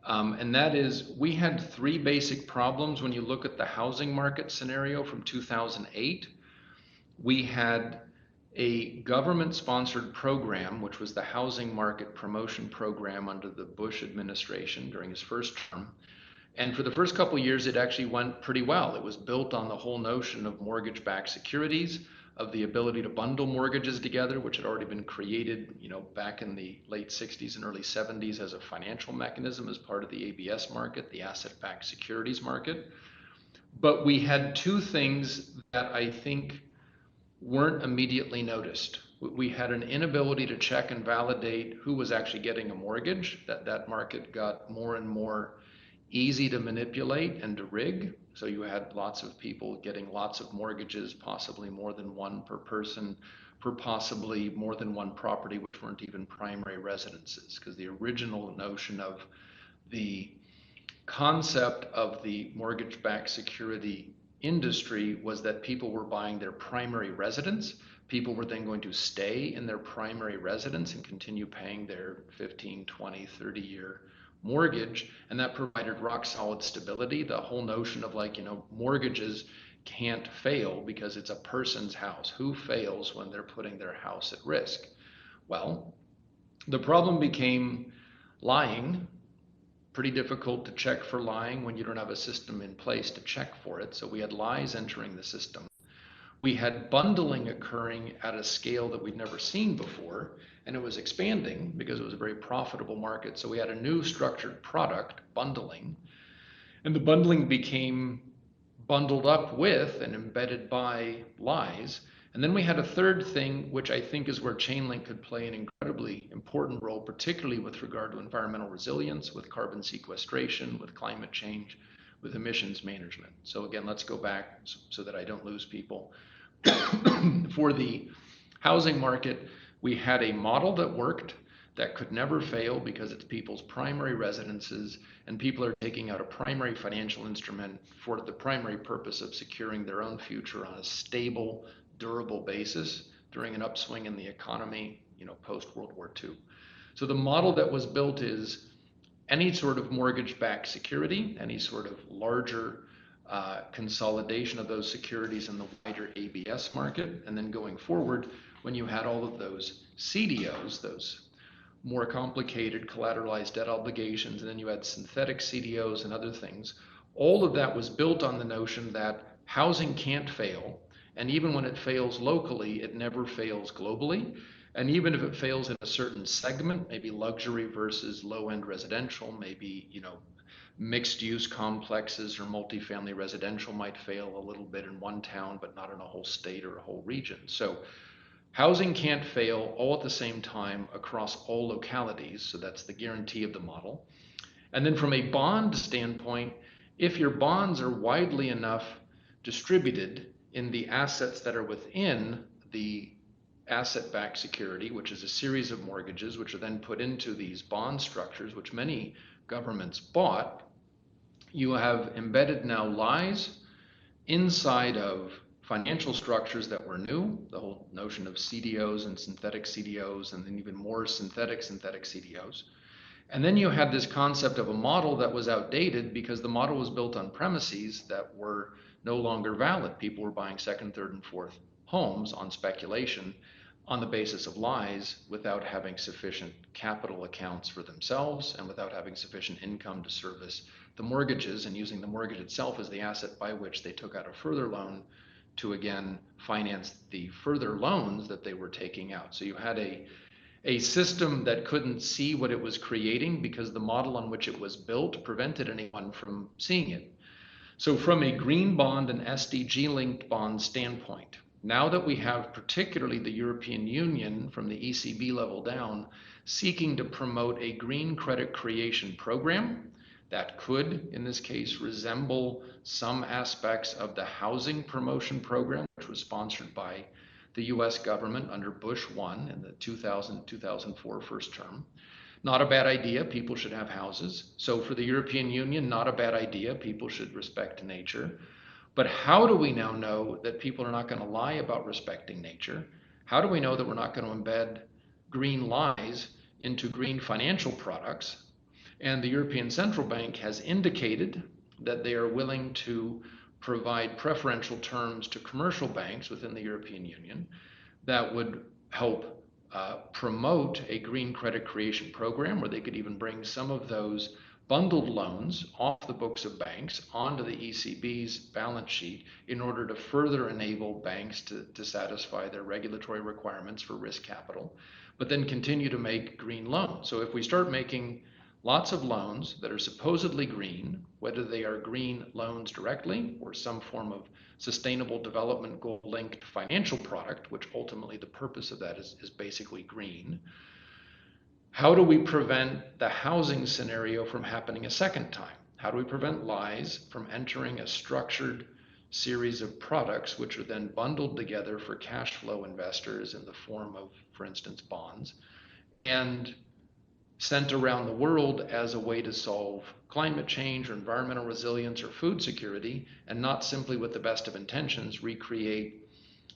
And that is, we had three basic problems when you look at the housing market scenario from 2008. We had a government-sponsored program, which was the Housing Market Promotion Program under the Bush administration during his first term. And for the first couple of years, it actually went pretty well. It was built on the whole notion of mortgage-backed securities, of the ability to bundle mortgages together, which had already been created, back in the late 60s and early 70s as a financial mechanism as part of the ABS market, the asset-backed securities market. But we had two things that I think weren't immediately noticed. We had an inability to check and validate who was actually getting a mortgage. That market got more and more easy to manipulate and to rig. So you had lots of people getting lots of mortgages, possibly more than one per person, for possibly more than one property, which weren't even primary residences. Because the original notion of the concept of the mortgage-backed security industry was that people were buying their primary residence. People were then going to stay in their primary residence and continue paying their 15, 20, 30-year mortgage, and that provided rock solid stability. The whole notion of mortgages can't fail because it's a person's house. Who fails when they're putting their house at risk? Well, the problem became lying. Pretty difficult to check for lying when you don't have a system in place to check for it. So we had lies entering the system. We had bundling occurring at a scale that we'd never seen before, and it was expanding because it was a very profitable market. So we had a new structured product, bundling, and the bundling became bundled up with and embedded by lies. And then we had a third thing, which I think is where Chainlink could play an incredibly important role, particularly with regard to environmental resilience, with carbon sequestration, with climate change, with emissions management. So again, let's go back so that I don't lose people. For the housing market, we had a model that worked, that could never fail because it's people's primary residences, and people are taking out a primary financial instrument for the primary purpose of securing their own future on a stable, durable basis during an upswing in the economy, post World War II. So the model that was built is any sort of mortgage-backed security, any sort of larger consolidation of those securities in the wider ABS market, and then going forward, when you had all of those CDOs, those more complicated collateralized debt obligations, and then you had synthetic CDOs and other things, all of that was built on the notion that housing can't fail, and even when it fails locally, it never fails globally. And even if it fails in a certain segment, maybe luxury versus low-end residential, maybe mixed-use complexes or multifamily residential might fail a little bit in one town, but not in a whole state or a whole region. So housing can't fail all at the same time across all localities. So that's the guarantee of the model. And then from a bond standpoint, if your bonds are widely enough distributed in the assets that are within the asset-backed security, which is a series of mortgages, which are then put into these bond structures, which many governments bought, you have embedded now lies inside of financial structures that were new, the whole notion of CDOs and synthetic CDOs, and then even more synthetic CDOs. And then you had this concept of a model that was outdated because the model was built on premises that were no longer valid. People were buying second, third, and fourth homes on speculation on the basis of lies without having sufficient capital accounts for themselves and without having sufficient income to service the mortgages, and using the mortgage itself as the asset by which they took out a further loan to again finance the further loans that they were taking out. So you had a system that couldn't see what it was creating because the model on which it was built prevented anyone from seeing it. So from a green bond and SDG linked bond standpoint, now that we have particularly the European Union from the ECB level down seeking to promote a green credit creation program that could, in this case, resemble some aspects of the housing promotion program, which was sponsored by the US government under Bush 1 in the 2000-2004 first term. Not a bad idea, people should have houses. So for the European Union, not a bad idea, people should respect nature. But how do we now know that people are not going to lie about respecting nature? How do we know that we're not going to embed green lies into green financial products? And the European Central Bank has indicated that they are willing to provide preferential terms to commercial banks within the European Union that would help promote a green credit creation program where they could even bring some of those bundled loans off the books of banks onto the ECB's balance sheet in order to further enable banks to satisfy their regulatory requirements for risk capital, but then continue to make green loans. So if we start making lots of loans that are supposedly green, whether they are green loans directly or some form of sustainable development goal linked financial product, which ultimately the purpose of that is basically green. How do we prevent the housing scenario from happening a second time? How do we prevent lies from entering a structured series of products which are then bundled together for cash flow investors in the form of, for instance, bonds, and sent around the world as a way to solve climate change or environmental resilience or food security, and not simply with the best of intentions recreate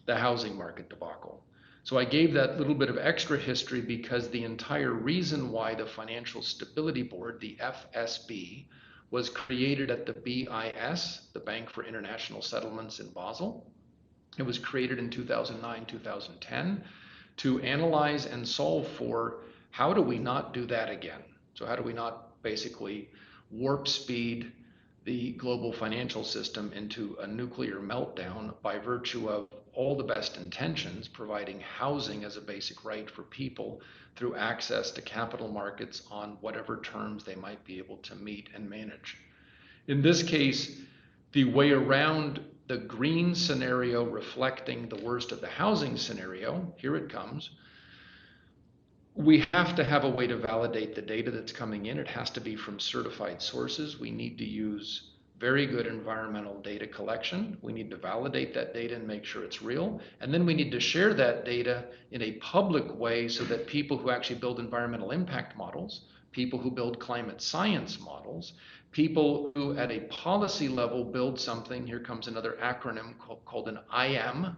the housing market debacle. So I gave that little bit of extra history because the entire reason why the Financial Stability Board, the FSB, was created at the BIS, the Bank for International Settlements in Basel. It was created in 2009, 2010 to analyze and solve for how do we not do that again? So how do we not basically warp speed the global financial system into a nuclear meltdown by virtue of all the best intentions, providing housing as a basic right for people through access to capital markets on whatever terms they might be able to meet and manage. In this case, the way around the green scenario reflecting the worst of the housing scenario, here it comes. We have to have a way to validate the data that's coming in. It has to be from certified sources. We need to use very good environmental data collection. We need to validate that data and make sure it's real. And then we need to share that data in a public way so that people who actually build environmental impact models, people who build climate science models, people who at a policy level build something, here comes another acronym called an IAM.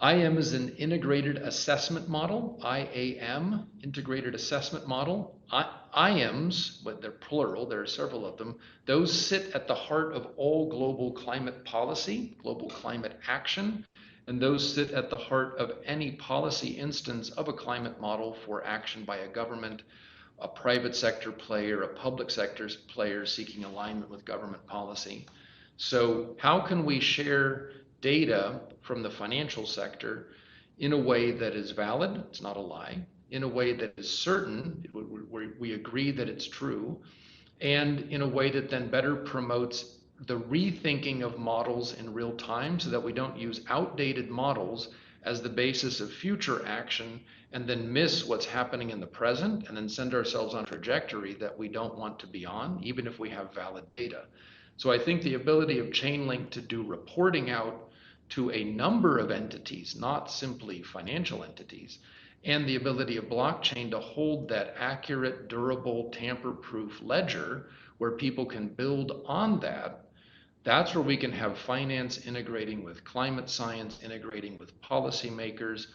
IAM is an integrated assessment model, IAM, integrated assessment model. IAMs, but they're plural, there are several of them, those sit at the heart of all global climate policy, global climate action, and those sit at the heart of any policy instance of a climate model for action by a government, a private sector player, a public sector player seeking alignment with government policy. So how can we share data from the financial sector in a way that is valid, it's not a lie, in a way that is certain, we agree that it's true, and in a way that then better promotes the rethinking of models in real time so that we don't use outdated models as the basis of future action and then miss what's happening in the present and then send ourselves on a trajectory that we don't want to be on, even if we have valid data. So I think the ability of Chainlink to do reporting out to a number of entities, not simply financial entities, and the ability of blockchain to hold that accurate, durable, tamper-proof ledger where people can build on that, that's where we can have finance integrating with climate science, integrating with policymakers,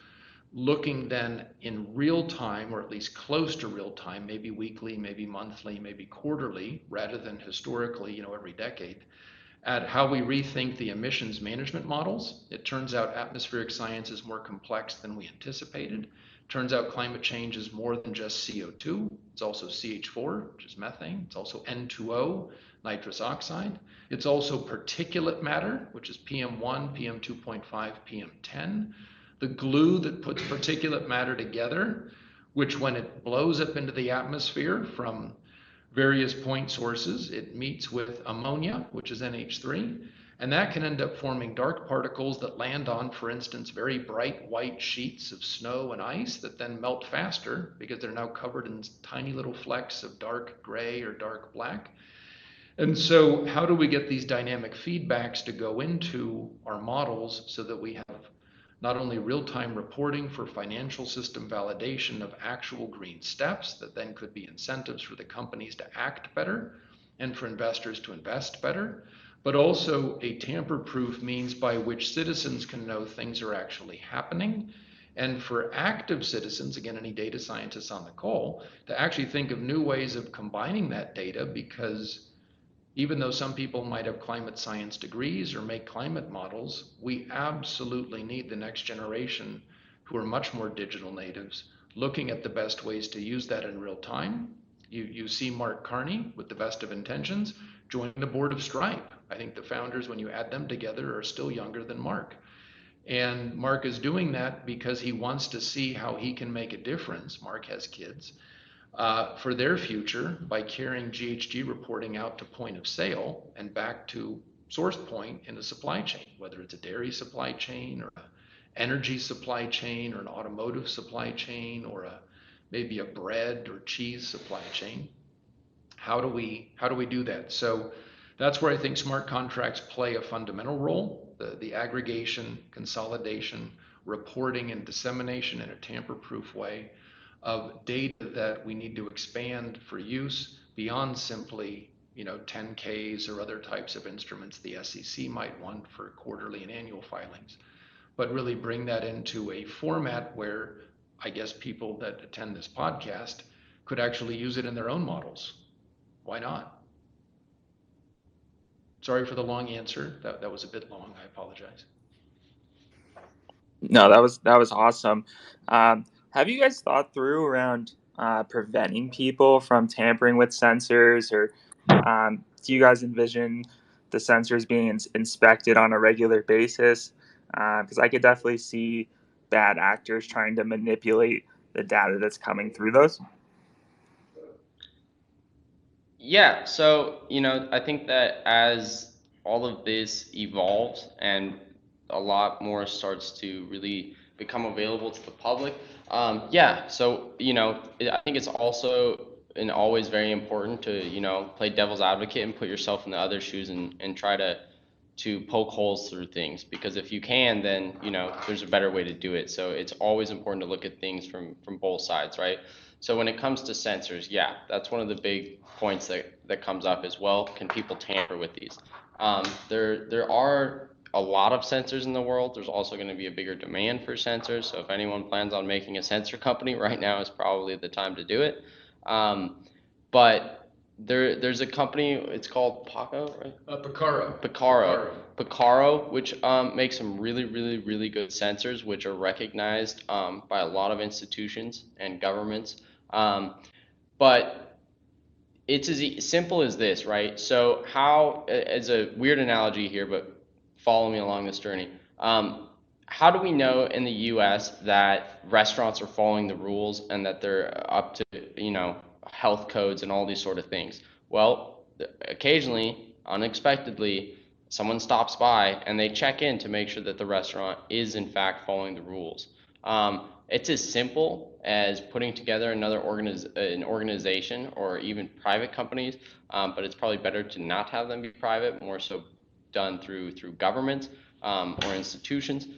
looking then in real time, or at least close to real time, maybe weekly, maybe monthly, maybe quarterly, rather than historically, every decade, at how we rethink the emissions management models. It turns out atmospheric science is more complex than we anticipated. Turns out climate change is more than just CO2. It's also CH4, which is methane. It's also N2O, nitrous oxide. It's also particulate matter, which is PM1, PM2.5, PM10. The glue that puts particulate matter together, which when it blows up into the atmosphere from various point sources, it meets with ammonia, which is NH3, and that can end up forming dark particles that land on, for instance, very bright white sheets of snow and ice that then melt faster because they're now covered in tiny little flecks of dark gray or dark black. And so how do we get these dynamic feedbacks to go into our models so that we have not only real-time reporting for financial system validation of actual green steps that then could be incentives for the companies to act better and for investors to invest better, but also a tamper-proof means by which citizens can know things are actually happening, and for active citizens, again, any data scientists on the call, to actually think of new ways of combining that data, because even though some people might have climate science degrees or make climate models, we absolutely need the next generation who are much more digital natives looking at the best ways to use that in real time. You see Mark Carney, with the best of intentions, join the board of Stripe. I think the founders, when you add them together, are still younger than Mark. And Mark is doing that because he wants to see how he can make a difference. Mark has kids. For their future by carrying GHG reporting out to point of sale and back to source point in the supply chain, whether it's a dairy supply chain or an energy supply chain or an automotive supply chain or maybe a bread or cheese supply chain. How do we do that? So that's where I think smart contracts play a fundamental role. The aggregation, consolidation, reporting, and dissemination in a tamper-proof way of data that we need to expand for use beyond simply 10Ks or other types of instruments the SEC might want for quarterly and annual filings, but really bring that into a format where I guess people that attend this podcast could actually use it in their own models. Why not? Sorry for the long answer. That was a bit long. I apologize. No, that was awesome. Have you guys thought through around preventing people from tampering with sensors, or do you guys envision the sensors being inspected on a regular basis? Because I could definitely see bad actors trying to manipulate the data that's coming through those. Yeah, so I think that as all of this evolves and a lot more starts to really become available to the public, yeah, so I think it's also and always very important to play devil's advocate and put yourself in the other shoes and try to poke holes through things, because if you can, then there's a better way to do it. So it's always important to look at things from both sides, right? So when it comes to sensors, yeah, that's one of the big points that comes up as well. Can people tamper with these? There are a lot of sensors in the world. There's also going to be a bigger demand for sensors. So if anyone plans on making a sensor company, right now is probably the time to do it. But there's a company, it's called Paco, right? Picaro, which makes some really good sensors, which are recognized by a lot of institutions and governments. But it's as simple as this, right? So how, as a weird analogy here, but follow me along this journey. How do we know in the US that restaurants are following the rules and that they're up to, health codes and all these sort of things? Well, occasionally, unexpectedly, someone stops by and they check in to make sure that the restaurant is in fact following the rules. It's as simple as putting together an organization or even private companies, but it's probably better to not have them be private, more so done through government or institutions,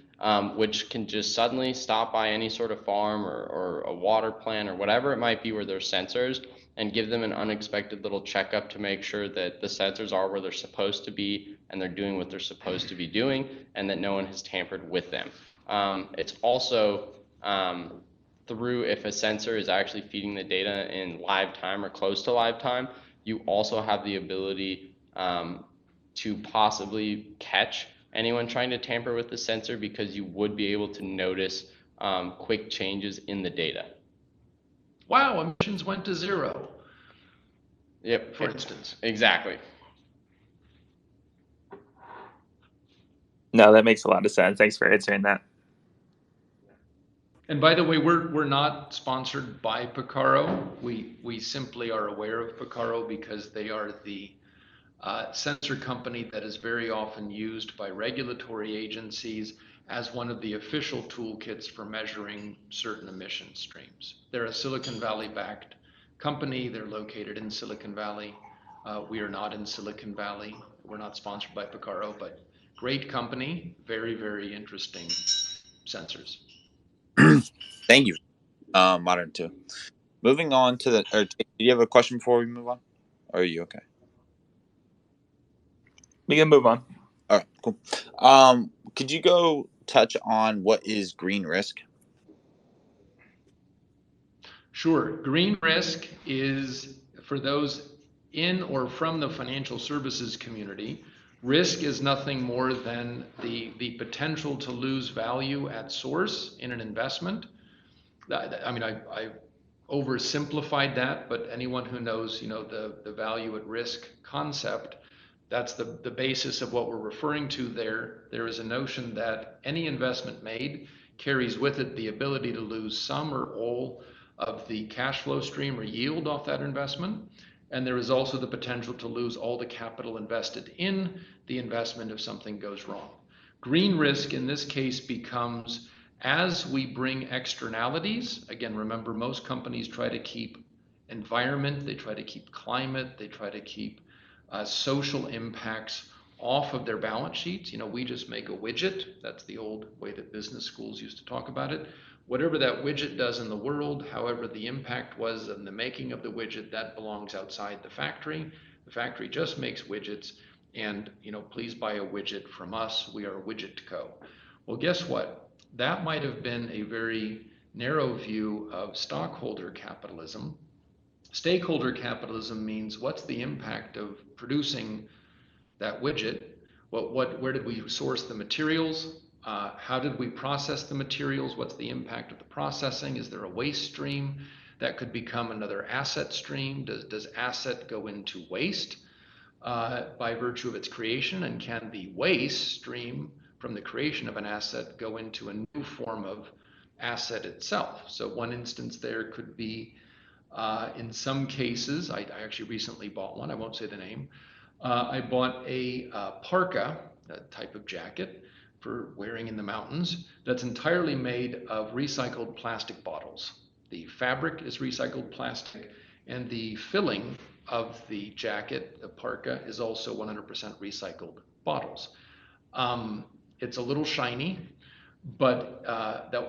which can just suddenly stop by any sort of farm or a water plant or whatever it might be where there's sensors, and give them an unexpected little checkup to make sure that the sensors are where they're supposed to be and they're doing what they're supposed to be doing, and that no one has tampered with them. It's also through, if a sensor is actually feeding the data in live time or close to live time, you also have the ability to possibly catch anyone trying to tamper with the sensor, because you would be able to notice quick changes in the data. Wow, emissions went to 0. Yep. For instance. Exactly. No, that makes a lot of sense. Thanks for answering that. And by the way, we're not sponsored by Picaro. We simply are aware of Picaro because they are the sensor company that is very often used by regulatory agencies as one of the official toolkits for measuring certain emission streams. They're a Silicon Valley backed company. They're located in Silicon Valley. We are not in Silicon Valley. We're not sponsored by Picaro, but great company, very, very interesting sensors. Thank you, Modern 2. Moving on to do you have a question before we move on? Or are you okay? We can move on. All right, cool. Could you go touch on what is green risk? Sure. Green risk is, for those in or from the financial services community, risk is nothing more than the potential to lose value at source in an investment. I mean, I oversimplified that, but anyone who knows, the value at risk concept, that's the basis of what we're referring to there. There is a notion that any investment made carries with it the ability to lose some or all of the cash flow stream or yield off that investment. And there is also the potential to lose all the capital invested in the investment if something goes wrong. Green risk in this case becomes, as we bring externalities, again, remember, most companies try to keep environment, they try to keep climate, they try to keep social impacts off of their balance sheets. We just make a widget. That's the old way that business schools used to talk about it. Whatever that widget does in the world, however the impact was in the making of the widget, that belongs outside the factory. The factory just makes widgets, and please buy a widget from us. We are Widget Co. Well, guess what? That might have been a very narrow view of stockholder capitalism. Stakeholder capitalism means, what's the impact of producing that widget? Where did we source the materials? How did we process the materials? What's the impact of the processing? Is there a waste stream that could become another asset stream? Does asset go into waste by virtue of its creation? And can the waste stream from the creation of an asset go into a new form of asset itself? So one instance there could be, in some cases, I actually recently bought one, I won't say the name. I bought a parka, a type of jacket for wearing in the mountains, that's entirely made of recycled plastic bottles. The fabric is recycled plastic, and the filling of the jacket, the parka, is also 100% recycled bottles. It's a little shiny, but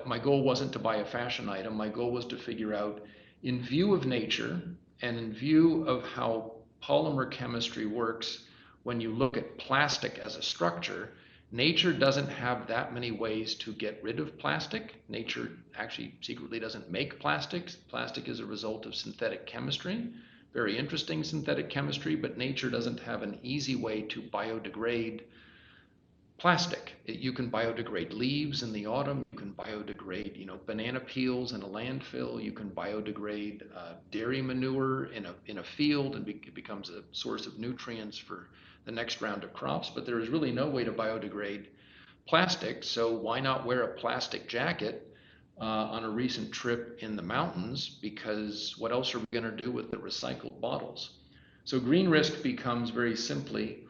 my goal wasn't to buy a fashion item. My goal was to figure out, in view of nature and in view of how polymer chemistry works, when you look at plastic as a structure, nature doesn't have that many ways to get rid of plastic. Nature actually secretly doesn't make plastics. Plastic is a result of synthetic chemistry, very interesting synthetic chemistry, but nature doesn't have an easy way to biodegrade plastic. You can biodegrade leaves in the autumn. You can biodegrade, banana peels in a landfill. You can biodegrade dairy manure in a field, and it becomes a source of nutrients for the next round of crops. But there is really no way to biodegrade plastic. So why not wear a plastic jacket on a recent trip in the mountains? Because what else are we going to do with the recycled bottles? So green risk becomes, very simply,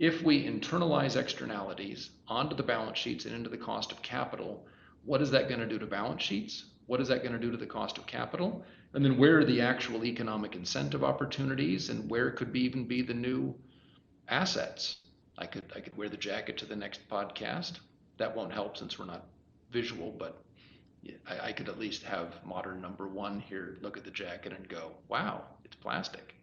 if we internalize externalities onto the balance sheets and into the cost of capital, what is that going to do to balance sheets? What is that going to do to the cost of capital? And then where are the actual economic incentive opportunities, and where could even be the new assets? I could wear the jacket to the next podcast. That won't help since we're not visual, but I could at least have modern number one here look at the jacket and go, wow, it's plastic.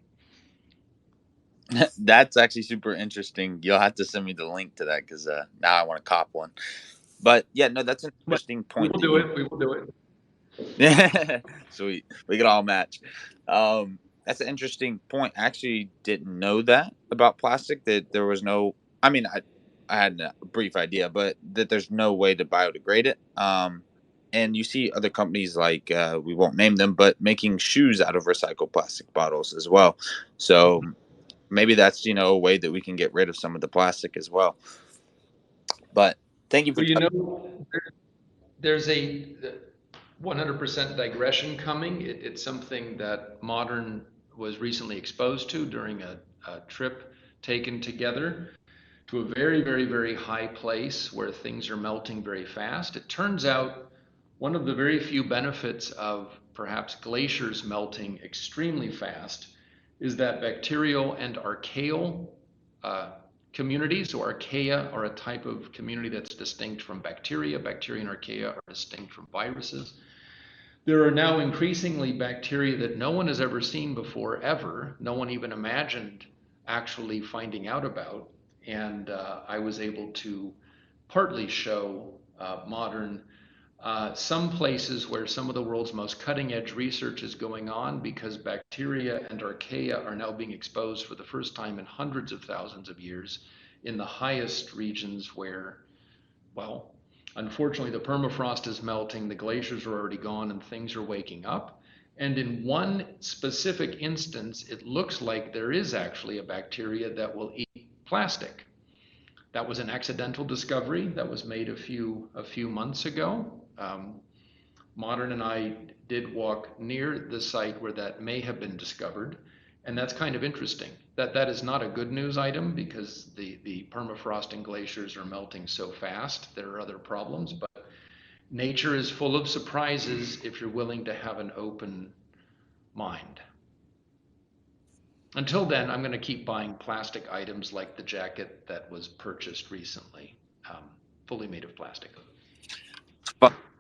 That's actually super interesting. You'll have to send me the link to that, because now I want to cop one. But yeah, no, that's an interesting point. We will do it. Yeah, sweet. We could all match. That's an interesting point. I actually didn't know that about plastic, that there was no I mean, I had a brief idea, but that there's no way to biodegrade it. And you see other companies like we won't name them, but making shoes out of recycled plastic bottles as well. So maybe that's a way that we can get rid of some of the plastic as well. But thank you for. Well, there's a 100% digression coming. It's something that Modern was recently exposed to during a trip taken together to a very, very, very high place where things are melting very fast. It turns out one of the very few benefits of perhaps glaciers melting extremely fast is that bacterial and archaeal communities. So archaea are a type of community that's distinct from bacteria. Bacteria and archaea are distinct from viruses. There are now increasingly bacteria that no one has ever seen before, ever. No one even imagined actually finding out about. And I was able to partly show Modern some places where some of the world's most cutting edge research is going on because bacteria and archaea are now being exposed for the first time in hundreds of thousands of years in the highest regions where, well, unfortunately, the permafrost is melting, the glaciers are already gone, and things are waking up. And in one specific instance, it looks like there is actually a bacteria that will eat plastic. That was an accidental discovery that was made a few months ago. Modern and I did walk near the site where that may have been discovered, and that's kind of interesting. That is not a good news item because the permafrost and glaciers are melting so fast. There are other problems, but nature is full of surprises if you're willing to have an open mind. Until then, I'm going to keep buying plastic items like the jacket that was purchased recently, fully made of plastic.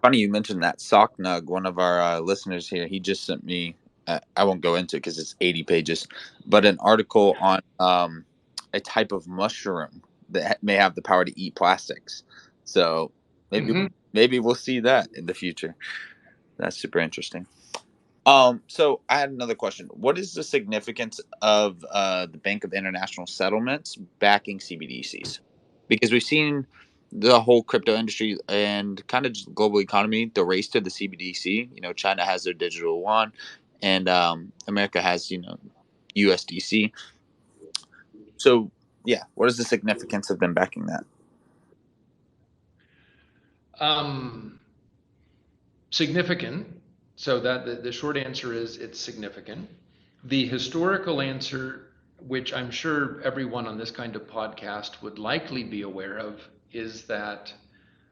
Funny you mentioned that. Sock Nug, one of our listeners here, he just sent me, I won't go into it because it's 80 pages, but an article on a type of mushroom that may have the power to eat plastics. So maybe we'll see that in the future. That's super interesting. So I had another question. What is the significance of the Bank of International Settlements backing CBDCs? Because we've seen the whole crypto industry and kind of just global economy, the race to the CBDC. China has their digital yuan, and America has USDC. So yeah, what is the significance of them backing that? Significant. So that the short answer is it's significant. The historical answer, which I'm sure everyone on this kind of podcast would likely be aware of, is that,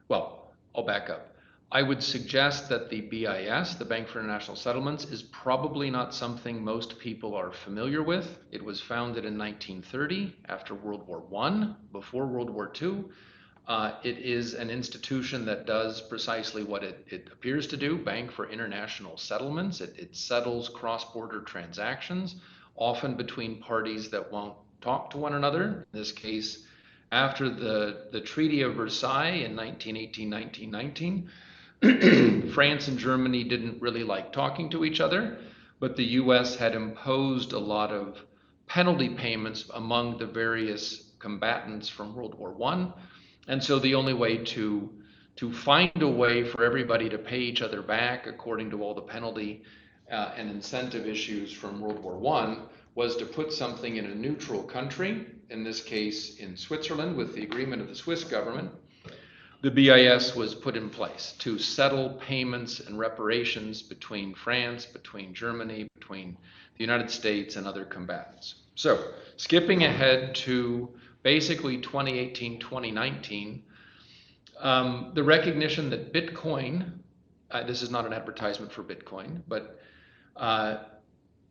well, I'll back up. I would suggest that the BIS, the Bank for International Settlements, is probably not something most people are familiar with. It was founded in 1930 after World War I, before World War II. It is an institution that does precisely what it appears to do, Bank for International Settlements. It settles cross-border transactions, often between parties that won't talk to one another. In this case, after the Treaty of Versailles in 1918, 1919, France and Germany didn't really like talking to each other, but the US had imposed a lot of penalty payments among the various combatants from World War I. And so the only way to find a way for everybody to pay each other back according to all the penalty and incentive issues from World War I was to put something in a neutral country, in this case in Switzerland with the agreement of the Swiss government. The BIS was put in place to settle payments and reparations between France, between Germany, between the United States and other combatants. So skipping ahead to basically 2018, 2019, the recognition that Bitcoin, this is not an advertisement for Bitcoin, but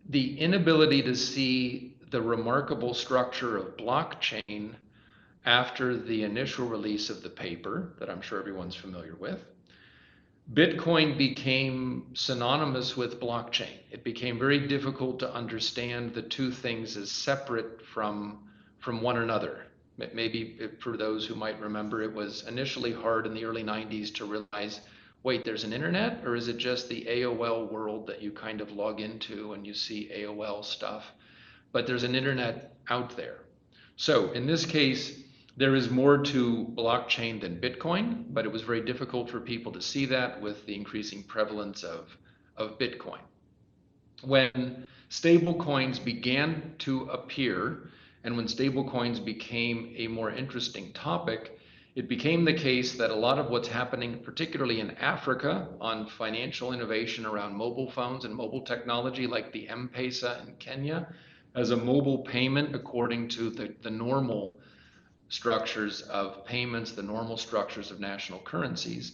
the inability to see the remarkable structure of blockchain after the initial release of the paper that I'm sure everyone's familiar with, Bitcoin became synonymous with blockchain. It became very difficult to understand the two things as separate from one another. Maybe for those who might remember, it was initially hard in the early 90s to realize, wait, there's an internet, or is it just the AOL world that you kind of log into and you see AOL stuff? But there's an internet out there. So in this case, There is more to blockchain than Bitcoin, but it was very difficult for people to see that with the increasing prevalence of Bitcoin. When stable coins began to appear, and when stable coins became a more interesting topic, it became the case that a lot of what's happening, particularly in Africa, on financial innovation around mobile phones and mobile technology, like the M-Pesa in Kenya, as a mobile payment according to the normal structures of payments, the normal structures of national currencies.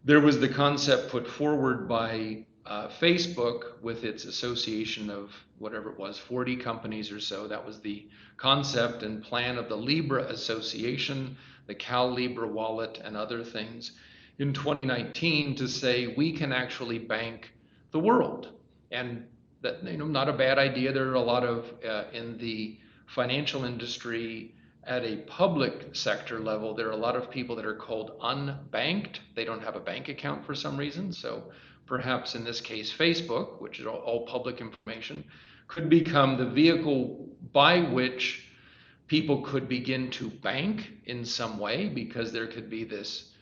There was the concept put forward by Facebook with its association of whatever it was, 40 companies or so. That was the concept and plan of the Libra Association, the Cal Libra wallet, and other things in 2019 to say we can actually bank the world. And that, not a bad idea. There are a lot of in the financial industry at a public sector level, there are a lot of people that are called unbanked. They don't have a bank account for some reason. So perhaps in this case, Facebook, which is all public information, could become the vehicle by which people could begin to bank in some way, because there could be this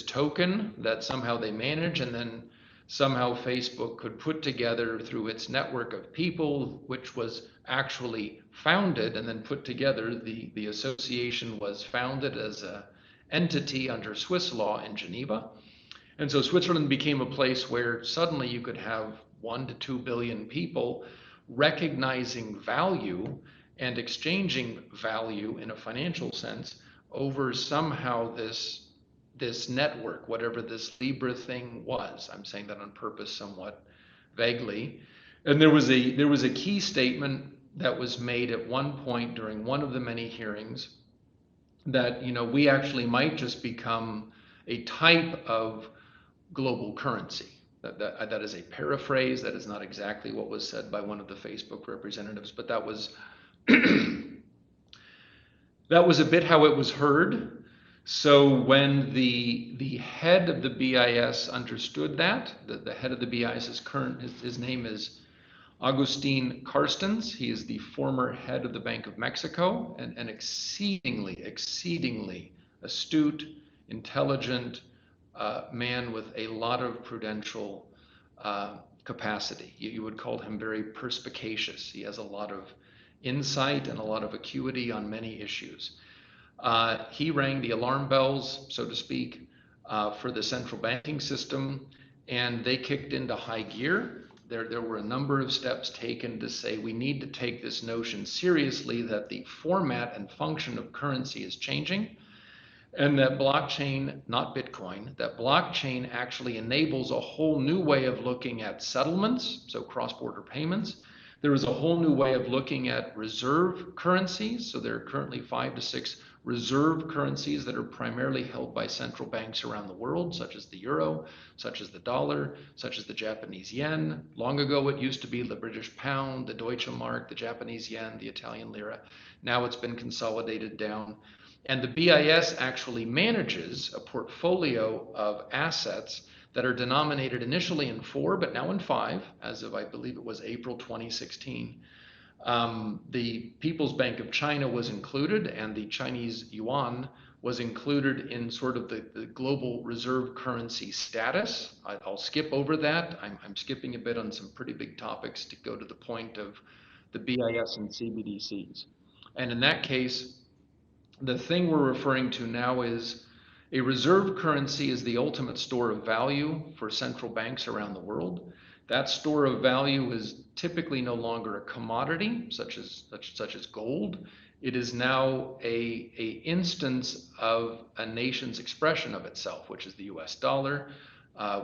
token that somehow they manage, and then somehow Facebook could put together through its network of people, which was actually founded and then put together. The association was founded as an entity under Swiss law in Geneva. And so Switzerland became a place where suddenly you could have 1 to 2 billion people recognizing value and exchanging value in a financial sense over somehow this network, whatever this Libra thing was. I'm saying that on purpose somewhat vaguely. And there was a key statement that was made at one point during one of the many hearings that, we actually might just become a type of global currency. That is a paraphrase. That is not exactly what was said by one of the Facebook representatives, but that was that was a bit how it was heard. So when the head of the BIS understood that, the head of the BIS is his name is Agustin Carstens. He is the former head of the Bank of Mexico, and an exceedingly astute, intelligent man with a lot of prudential capacity. You would call him very perspicacious. He has a lot of insight and a lot of acuity on many issues. He rang the alarm bells, so to speak, for the central banking system, and they kicked into high gear. There were a number of steps taken to say we need to take this notion seriously, that the format and function of currency is changing, and that blockchain, not Bitcoin, that blockchain actually enables a whole new way of looking at settlements, so cross-border payments. There is a whole new way of looking at reserve currencies. So there are currently 5 to 6 reserve currencies that are primarily held by central banks around the world, such as the euro, such as the dollar, such as the Japanese yen. Long ago, it used to be the British pound, the Deutsche Mark, the Japanese yen, the Italian lira. Now it's been consolidated down. And the BIS actually manages a portfolio of assets that are denominated initially in 4, but now in 5, as of, I believe it was April 2016. The People's Bank of China was included, and the Chinese yuan was included in sort of the global reserve currency status. I'll skip over that. I'm skipping a bit on some pretty big topics to go to the point of the BIS and CBDCs. And in that case, the thing we're referring to now is a reserve currency is the ultimate store of value for central banks around the world. That store of value is typically no longer a commodity, such as gold. It is now a instance of a nation's expression of itself, which is the US dollar,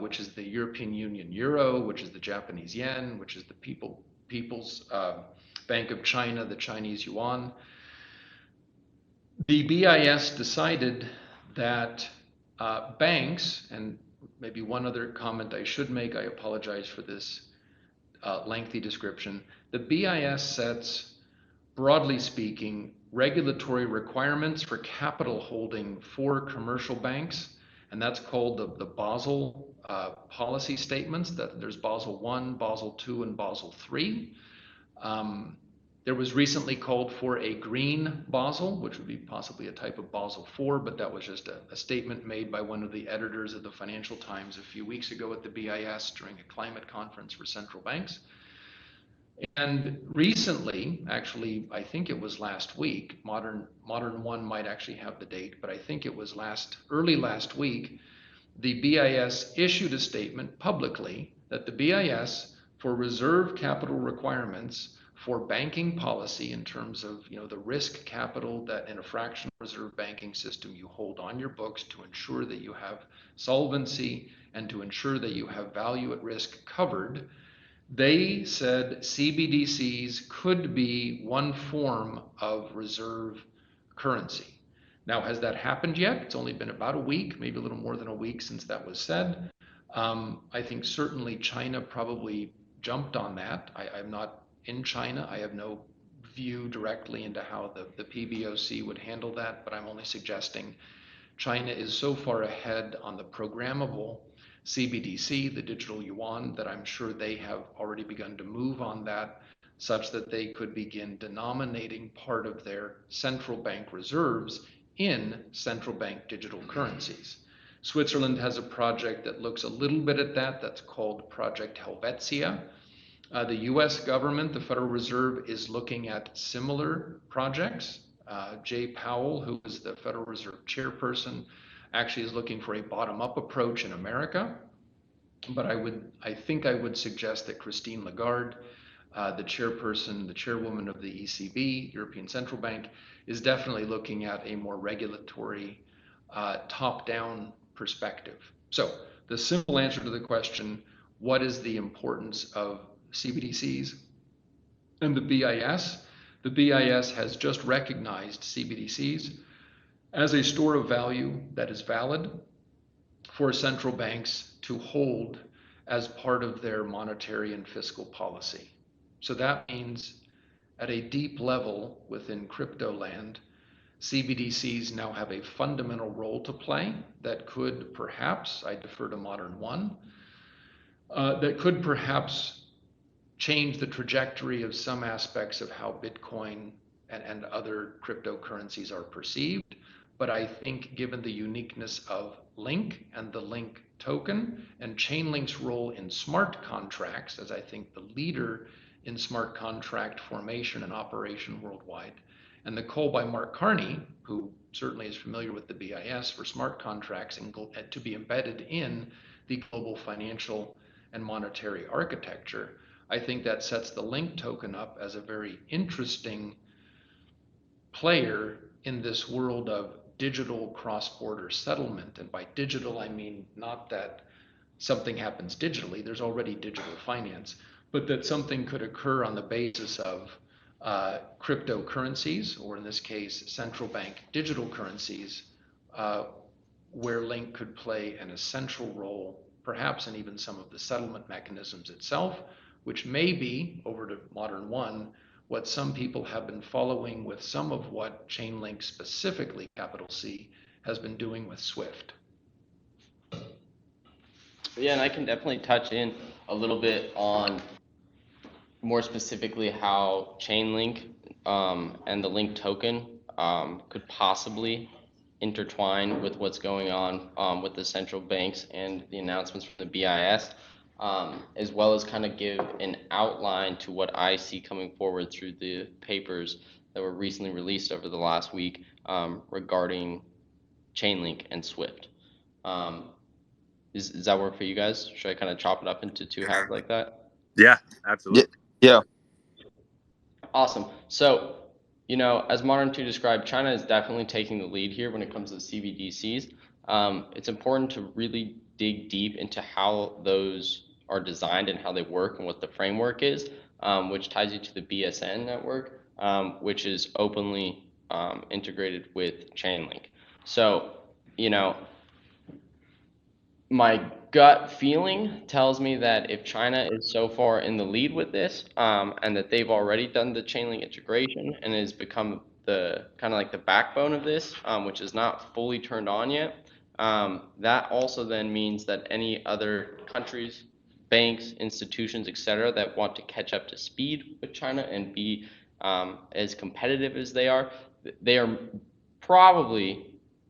which is the European Union euro, which is the Japanese yen, which is the People's Bank of China, the Chinese yuan. The BIS decided that banks, and maybe one other comment I should make, I apologize for this lengthy description. The BIS sets, broadly speaking, regulatory requirements for capital holding for commercial banks, and that's called the Basel policy statements. That there's Basel I, Basel II, and Basel III. There was recently called for a green Basel, which would be possibly a type of Basel IV, but that was just a statement made by one of the editors of the Financial Times a few weeks ago at the BIS during a climate conference for central banks. And recently, actually, I think it was last week, Modern One might actually have the date, but I think it was early last week, the BIS issued a statement publicly that the BIS, for reserve capital requirements for banking policy in terms of the risk capital that in a fractional reserve banking system you hold on your books to ensure that you have solvency and to ensure that you have value at risk covered, they said CBDCs could be one form of reserve currency. Now, has that happened yet? It's only been about a week, maybe a little more than a week since that was said. I think certainly China probably jumped on that. I'm not in China. I have no view directly into how the PBOC would handle that, but I'm only suggesting China is so far ahead on the programmable CBDC, the digital yuan, that I'm sure they have already begun to move on that, such that they could begin denominating part of their central bank reserves in central bank digital currencies. Switzerland has a project that looks a little bit at that. That's called Project Helvetia. The US government, the Federal Reserve, is looking at similar projects. Jay Powell, who is the Federal Reserve chairperson, actually is looking for a bottom-up approach in America. But I think I would suggest that Christine Lagarde, the chairwoman of the ECB, European Central Bank, is definitely looking at a more regulatory, top-down perspective. So the simple answer to the question, what is the importance of CBDCs and the BIS? The BIS has just recognized CBDCs as a store of value that is valid for central banks to hold as part of their monetary and fiscal policy. So that means at a deep level within crypto land, CBDCs now have a fundamental role to play that could perhaps, I defer to Modern One, that could perhaps change the trajectory of some aspects of how Bitcoin and other cryptocurrencies are perceived. But I think given the uniqueness of Link and the Link token and Chainlink's role in smart contracts, as I think the leader in smart contract formation and operation worldwide, and the call by Mark Carney, who certainly is familiar with the BIS for smart contracts and to be embedded in the global financial and monetary architecture, I think that sets the Link token up as a very interesting player in this world of digital cross-border settlement. And by digital, I mean not that something happens digitally, there's already digital finance, but that something could occur on the basis of cryptocurrencies, or in this case, central bank digital currencies, where Link could play an essential role, perhaps in even some of the settlement mechanisms itself, which may be, over to Modern One, what some people have been following with some of what Chainlink specifically, capital C, has been doing with Swift. Yeah, and I can definitely touch in a little bit on more specifically how Chainlink and the Link token could possibly intertwine with what's going on with the central banks and the announcements from the BIS, as well as kind of give an outline to what I see coming forward through the papers that were recently released over the last week regarding Chainlink and Swift. Does that work for you guys? Should I kind of chop it up into two halves like that? Yeah, absolutely. Yeah. Awesome. So, as Modern 2 described, China is definitely taking the lead here when it comes to CBDCs. It's important to really dig deep into how those are designed and how they work and what the framework is, which ties you to the BSN network, which is openly integrated with Chainlink. So, my gut feeling tells me that if China is so far in the lead with this, and that they've already done the Chainlink integration and has become the kind of like the backbone of this, which is not fully turned on yet, that also then means that any other countries, banks, institutions, etc., that want to catch up to speed with China and be as competitive as they are probably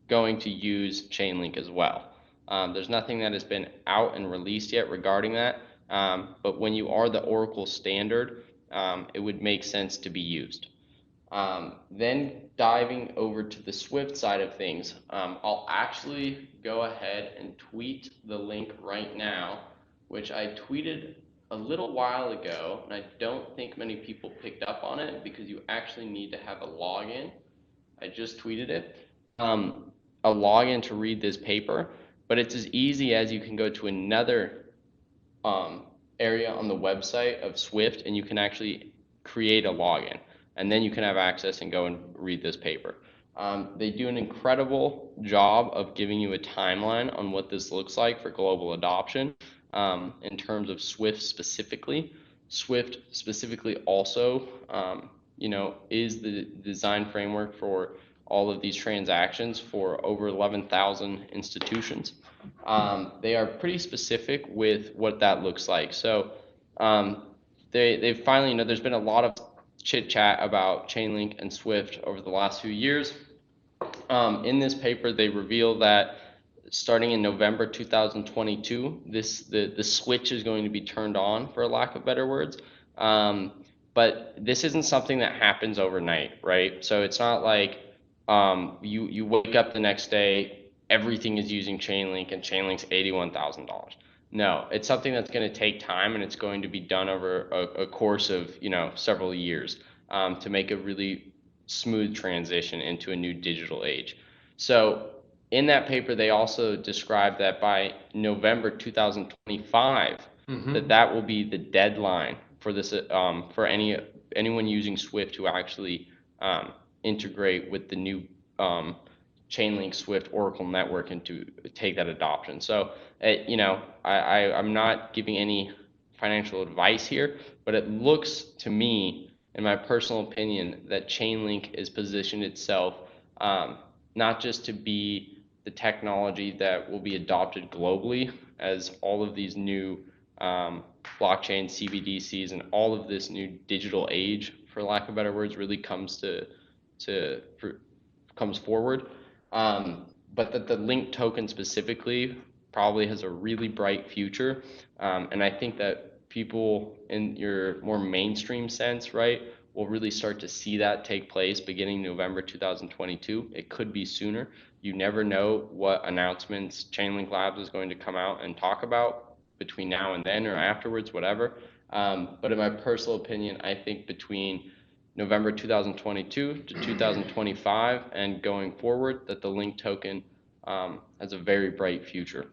going to use Chainlink as well. There's nothing that has been out and released yet regarding that, but when you are the Oracle standard, it would make sense to be used. Then diving over to the Swift side of things, I'll actually go ahead and tweet the link right now, which I tweeted a little while ago, and I don't think many people picked up on it because you actually need to have a login. I just tweeted it. A login to read this paper, but it's as easy as you can go to another area on the website of Swift, and you can actually create a login, and then you can have access and go and read this paper. They do an incredible job of giving you a timeline on what this looks like for global adoption in terms of Swift specifically. Swift specifically also, is the design framework for all of these transactions for over 11,000 institutions. They are pretty specific with what that looks like. So they finally, there's been a lot of chit chat about Chainlink and Swift over the last few years. In this paper, they reveal that starting in November 2022, the switch is going to be turned on, for lack of better words. But this isn't something that happens overnight, right? So it's not like you wake up the next day, everything is using Chainlink and Chainlink's $81,000. No, it's something that's going to take time, and it's going to be done over a course of several years to make a really smooth transition into a new digital age. So in that paper, they also described that by November 2025, that will be the deadline for this for anyone using Swift to actually integrate with the new Chainlink Swift Oracle network and to take that adoption. So I'm not giving any financial advice here, but it looks to me, in my personal opinion, that Chainlink is positioned itself not just to be the technology that will be adopted globally as all of these new blockchain CBDCs and all of this new digital age, for lack of better words, really comes forward. But that the link token specifically probably has a really bright future. And I think that people in your more mainstream sense, right, will really start to see that take place beginning November 2022. It could be sooner. You never know what announcements Chainlink Labs is going to come out and talk about between now and then or afterwards, whatever. But in my personal opinion, I think between November 2022 to 2025 and going forward, that the link token has a very bright future.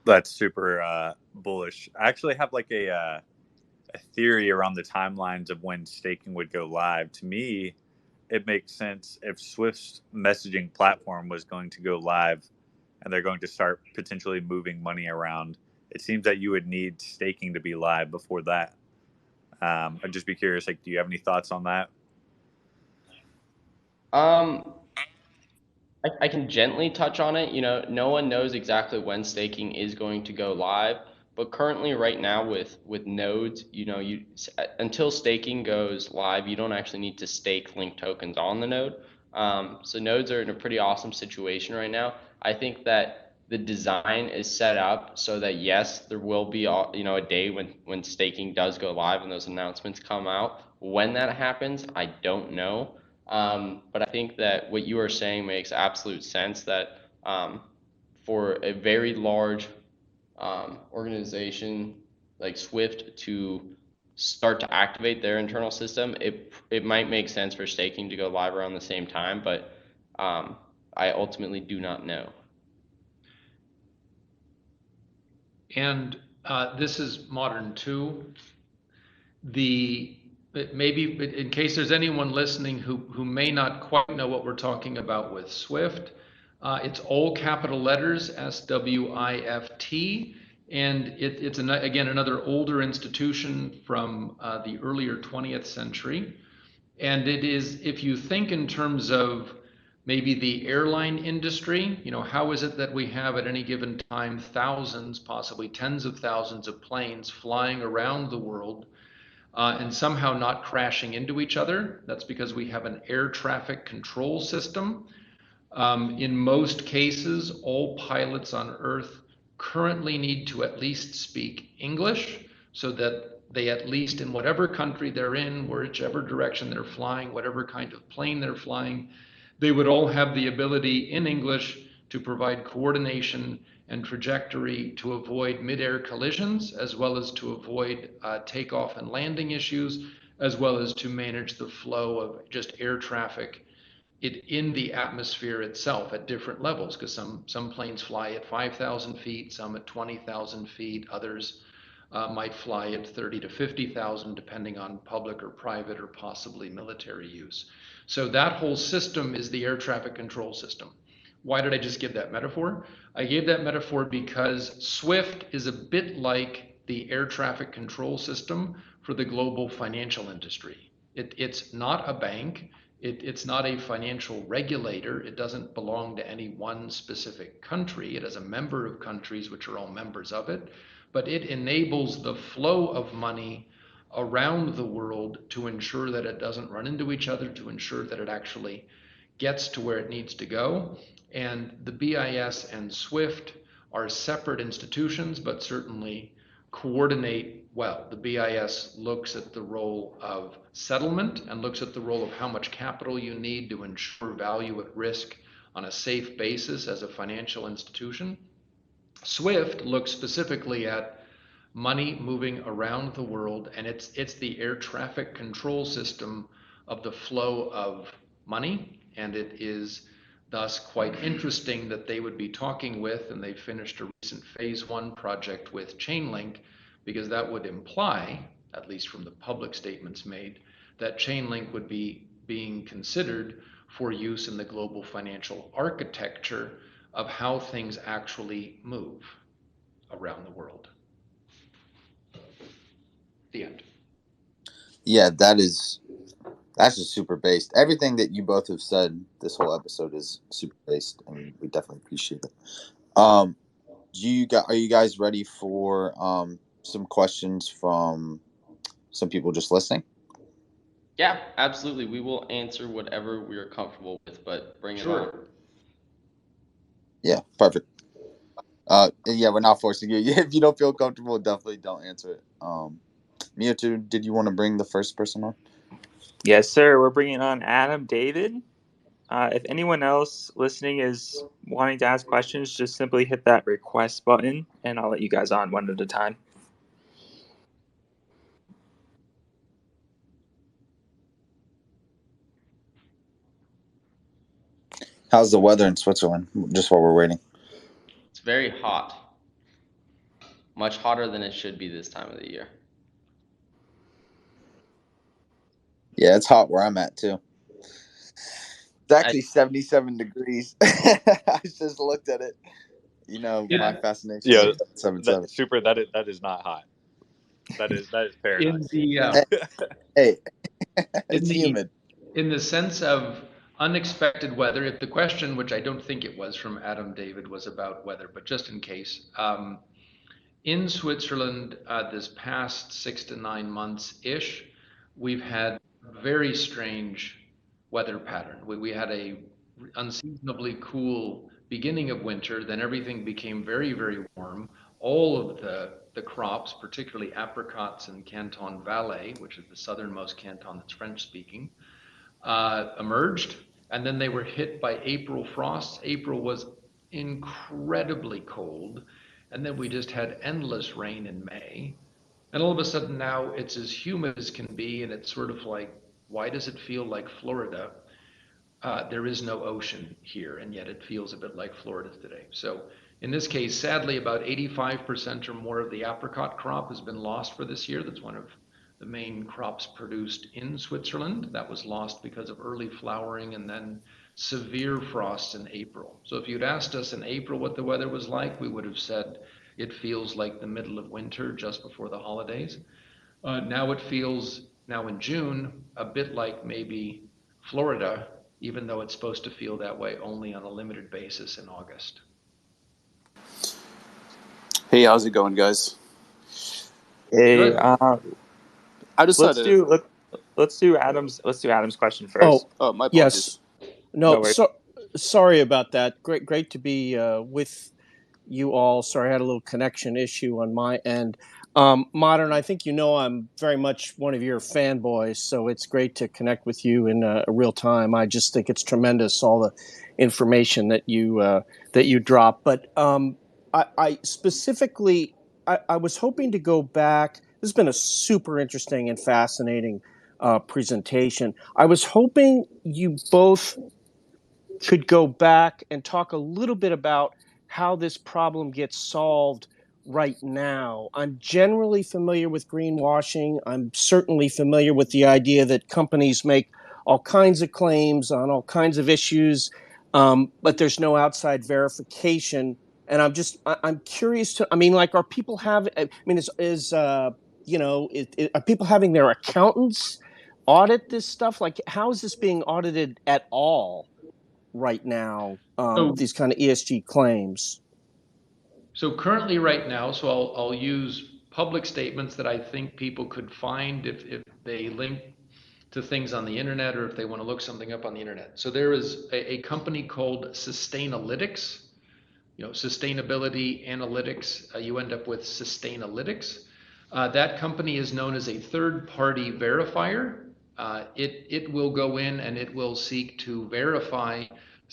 That's super bullish. I actually have like a theory around the timelines of when staking would go live. To me, it makes sense if Swift's messaging platform was going to go live and they're going to start potentially moving money around. It seems that you would need staking to be live before that. I'd just be curious, like, do you have any thoughts on that? I can gently touch on it. No one knows exactly when staking is going to go live, but currently right now with nodes, until staking goes live, you don't actually need to stake link tokens on the node. So nodes are in a pretty awesome situation right now. I think that the design is set up so that yes, there will be a day when staking does go live and those announcements come out. When that happens, I don't know. But I think that what you are saying makes absolute sense, that for a very large organization like Swift to start to activate their internal system, it might make sense for staking to go live around the same time, but I ultimately do not know. And this is modern too. Maybe in case there's anyone listening who may not quite know what we're talking about with Swift, it's all capital letters, SWIFT, and it's again another older institution from the earlier 20th century. And it is, if you think in terms of maybe the airline industry, how is it that we have at any given time thousands, possibly tens of thousands of planes flying around the world? and somehow not crashing into each other. That's because we have an air traffic control system. In most cases, all pilots on Earth currently need to at least speak English so that they, at least in whatever country they're in, whichever direction they're flying, whatever kind of plane they're flying, they would all have the ability in English to provide coordination and trajectory to avoid mid-air collisions, as well as to avoid takeoff and landing issues, as well as to manage the flow of just air traffic in the atmosphere itself at different levels, because some planes fly at 5,000 feet, some at 20,000 feet, others might fly at 30 to 50,000, depending on public or private or possibly military use. So that whole system is the air traffic control system. Why did I just give that metaphor? I gave that metaphor because SWIFT is a bit like the air traffic control system for the global financial industry. It's not a bank. It's not a financial regulator. It doesn't belong to any one specific country. It has a member of countries which are all members of it, but it enables the flow of money around the world to ensure that it doesn't run into each other, to ensure that it actually gets to where it needs to go. And the BIS and SWIFT are separate institutions, but certainly coordinate well. The BIS looks at the role of settlement and looks at the role of how much capital you need to ensure value at risk on a safe basis as a financial institution. SWIFT looks specifically at money moving around the world, and it's the air traffic control system of the flow of money. And it is thus quite interesting that they would be talking with, and they finished a recent phase 1 project with Chainlink, because that would imply, at least from the public statements made, that Chainlink would be being considered for use in the global financial architecture of how things actually move around the world. The end. Yeah, that's just super based. Everything that you both have said this whole episode is super based, and we definitely appreciate it. Are you guys ready for some questions from some people just listening? Yeah, absolutely. We will answer whatever we are comfortable with, but bring it on. Yeah, perfect. Yeah, we're not forcing you. If you don't feel comfortable, definitely don't answer it. Mewtwo, did you want to bring the first person on? Yes, sir. We're bringing on Adam David. If anyone else listening is wanting to ask questions, just simply hit that request button, and I'll let you guys on one at a time. How's the weather in Switzerland? Just while we're waiting. It's very hot. Much hotter than it should be this time of the year. Yeah, it's hot where I'm at too. It's actually 77 degrees. I just looked at it. You know, my fascination. Yeah, with 77. Super. That is not hot. That is paradise. In the Hey, it's humid. In the sense of unexpected weather, if the question, which I don't think it was from Adam David, was about weather, but just in case, in Switzerland this past 6 to 9 months ish, we've had very strange weather pattern. We had a unseasonably cool beginning of winter, then everything became very, very warm. All of the crops, particularly apricots in Canton Valais, which is the southernmost canton that's French speaking, emerged, and then they were hit by April frosts. April was incredibly cold, and then we just had endless rain in May. And all of a sudden now it's as humid as can be, and it's sort of like, why does it feel like Florida? There is no ocean here, and yet it feels a bit like Florida today. So in this case, sadly, about 85% or more of the apricot crop has been lost for this year. That's one of the main crops produced in Switzerland. That was lost because of early flowering and then severe frosts in April. So if you'd asked us in April what the weather was like, we would have said it feels like the middle of winter just before the holidays. Now it feels, now in June, a bit like maybe Florida, even though it's supposed to feel that way only on a limited basis in August. Hey, how's it going, guys? Hey, I just had let's do Adam's question first. Oh, my yes. apologies. No No, worries. sorry about that. Great to be with you all. Sorry, I had a little connection issue on my end. Modern, I think you know I'm very much one of your fanboys, so it's great to connect with you in real time. I just think it's tremendous, all the information that you drop. But I specifically, I was hoping to go back. This has been a super interesting and fascinating presentation. I was hoping you both could go back and talk a little bit about how this problem gets solved right now. I'm generally familiar with greenwashing. I'm certainly familiar with the idea that companies make all kinds of claims on all kinds of issues, but there's no outside verification. And I'm curious to, I mean, like, are people have, I mean, are people having their accountants audit this stuff? Like, how is this being audited at all right now, these kind of ESG claims? So currently right now, so I'll use public statements that I think people could find if they link to things on the internet or if they want to look something up on the internet. So there is a company called Sustainalytics. Sustainability analytics, you end up with Sustainalytics. That company is known as a third-party verifier. It will go in and it will seek to verify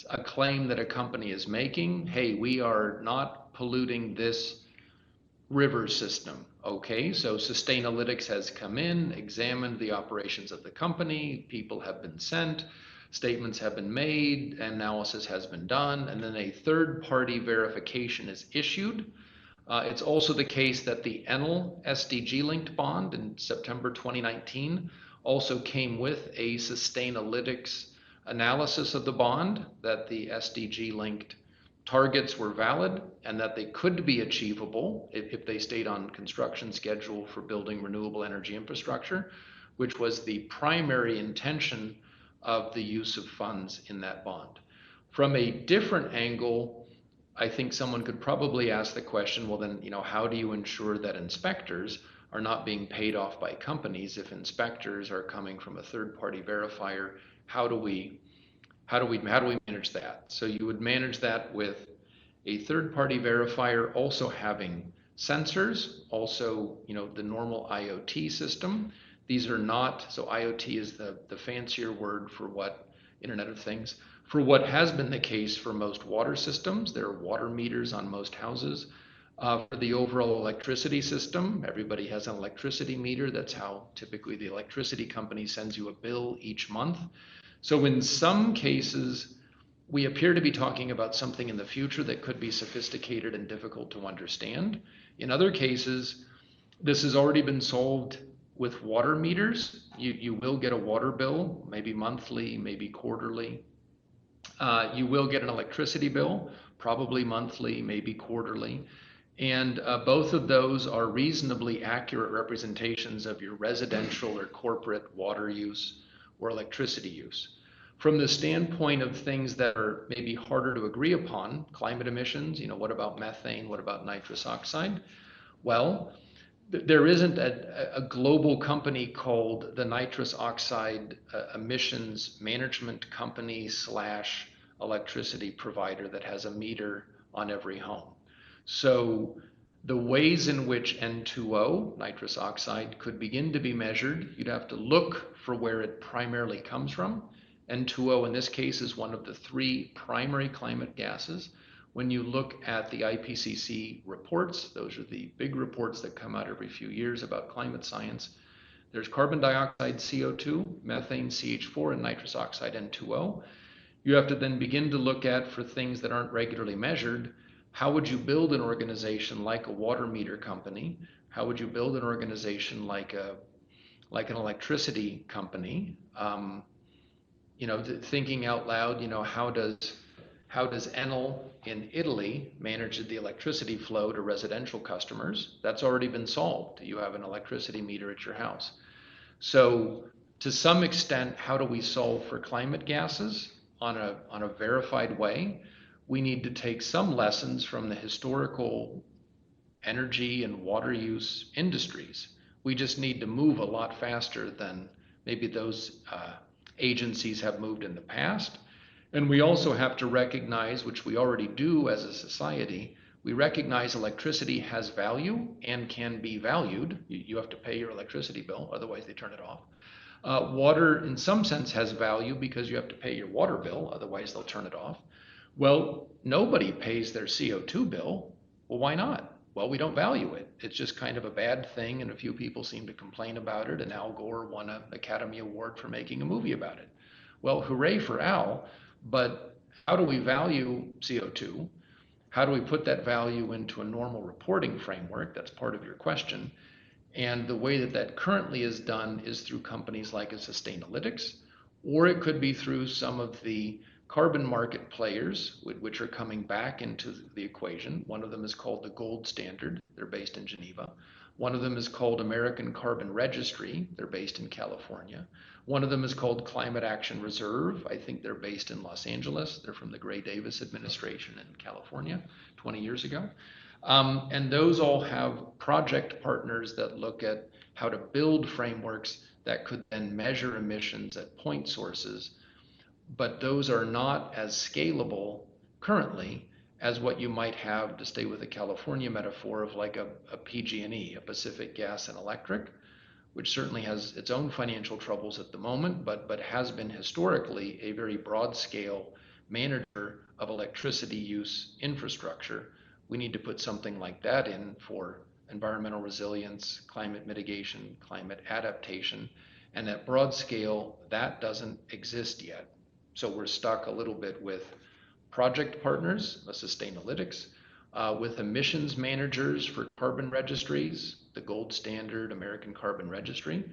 a claim that a company is making. Hey, we are not polluting this river system. Okay, so Sustainalytics has come in, examined the operations of the company, people have been sent, statements have been made, analysis has been done, and then a third-party verification is issued. It's also the case that the Enel SDG linked bond in September 2019 also came with a Sustainalytics analysis of the bond that the SDG linked targets were valid and that they could be achievable if they stayed on construction schedule for building renewable energy infrastructure, which was the primary intention of the use of funds in that bond. From a different angle, I think someone could probably ask the question, well then, how do you ensure that inspectors are not being paid off by companies? If inspectors are coming from a third-party verifier, how do we manage that? So you would manage that with a third-party verifier also having sensors, also, the normal IoT system. These are not, so IoT is the fancier word for what, Internet of Things, for what has been the case for most water systems. There are water meters on most houses. For the overall electricity system, everybody has an electricity meter. That's how typically the electricity company sends you a bill each month. So in some cases, we appear to be talking about something in the future that could be sophisticated and difficult to understand. In other cases, this has already been solved with water meters. You will get a water bill, maybe monthly, maybe quarterly. You will get an electricity bill, probably monthly, maybe quarterly. And both of those are reasonably accurate representations of your residential or corporate water use or electricity use. From the standpoint of things that are maybe harder to agree upon, climate emissions, what about methane? What about nitrous oxide? Well, there isn't a global company called the nitrous oxide emissions management company / electricity provider that has a meter on every home. So the ways in which N2O, nitrous oxide, could begin to be measured, you'd have to look for where it primarily comes from. N2O in this case is one of the 3 primary climate gases. When you look at the IPCC reports, those are the big reports that come out every few years about climate science. There's carbon dioxide, CO2, methane, CH4, and nitrous oxide, N2O. You have to then begin to look at, for things that aren't regularly measured, how would you build an organization like a water meter company? How would you build an organization like an electricity company? Thinking out loud, how does Enel in Italy manage the electricity flow to residential customers? That's already been solved. You have an electricity meter at your house. So to some extent, how do we solve for climate gases on a verified way? We need to take some lessons from the historical energy and water use industries. We just need to move a lot faster than maybe those agencies have moved in the past. And we also have to recognize, which we already do as a society, we recognize electricity has value and can be valued. You have to pay your electricity bill, otherwise they turn it off. Water, in some sense, has value because you have to pay your water bill, otherwise they'll turn it off. Well, nobody pays their CO2 bill. Well, why not? Well, we don't value it. It's just kind of a bad thing, and a few people seem to complain about it, and Al Gore won an Academy Award for making a movie about it. Well, hooray for Al, but how do we value CO2? How do we put that value into a normal reporting framework? That's part of your question. And the way that that currently is done is through companies like a Sustainalytics, or it could be through some of the carbon market players, which are coming back into the equation. One of them is called the Gold Standard. They're based in Geneva. One of them is called American Carbon Registry. They're based in California. One of them is called Climate Action Reserve. I think they're based in Los Angeles. They're from the Gray Davis administration in California 20 years ago. And those all have project partners that look at how to build frameworks that could then measure emissions at point sources. But those are not as scalable currently as what you might have, to stay with the California metaphor, of like a PG&E, a Pacific Gas and Electric, which certainly has its own financial troubles at the moment, but has been historically a very broad scale manager of electricity use infrastructure. We need to put something like that in for environmental resilience, climate mitigation, climate adaptation, and at broad scale, that doesn't exist yet. So we're stuck a little bit with project partners, a Sustainalytics, with emissions managers for carbon registries, the Gold Standard American Carbon Registry,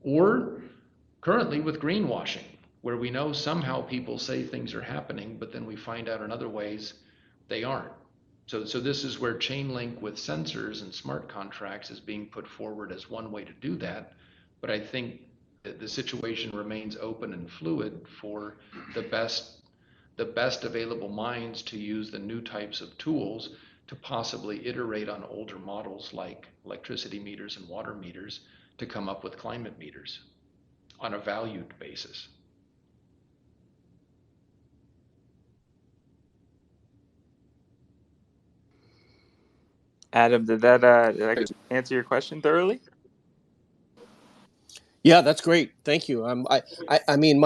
or currently with greenwashing, where we know somehow people say things are happening, but then we find out in other ways they aren't. So this is where Chainlink with sensors and smart contracts is being put forward as one way to do that. But I think that the situation remains open and fluid for the best available minds to use the new types of tools to possibly iterate on older models like electricity meters and water meters to come up with climate meters on a valued basis. Adam, did that answer your question thoroughly? Yeah, that's great. Thank you. I mean,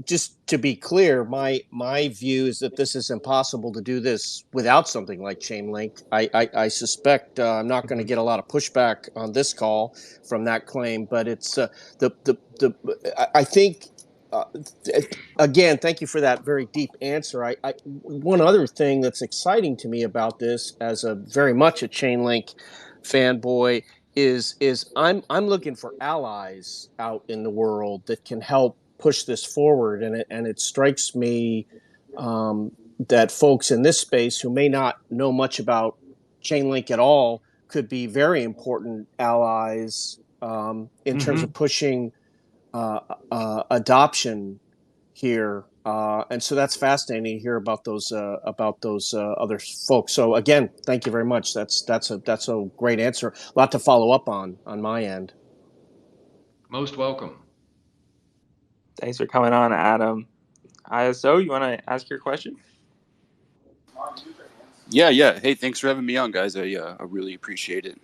just to be clear, my view is that this is impossible to do this without something like Chainlink. I suspect I'm not going to get a lot of pushback on this call from that claim, but it's I think. Again, thank you for that very deep answer. One other thing that's exciting to me about this, as a very much a Chainlink fanboy, is I'm looking for allies out in the world that can help push this forward, and it strikes me that folks in this space who may not know much about Chainlink at all could be very important allies in terms of pushing adoption here, and so that's fascinating to hear about those other folks. So again, thank you very much. That's a great answer. A lot to follow up on my end. Most welcome. Thanks for coming on, Adam. ISO, you want to ask your question? Yeah. Hey, thanks for having me on, guys. I really appreciate it.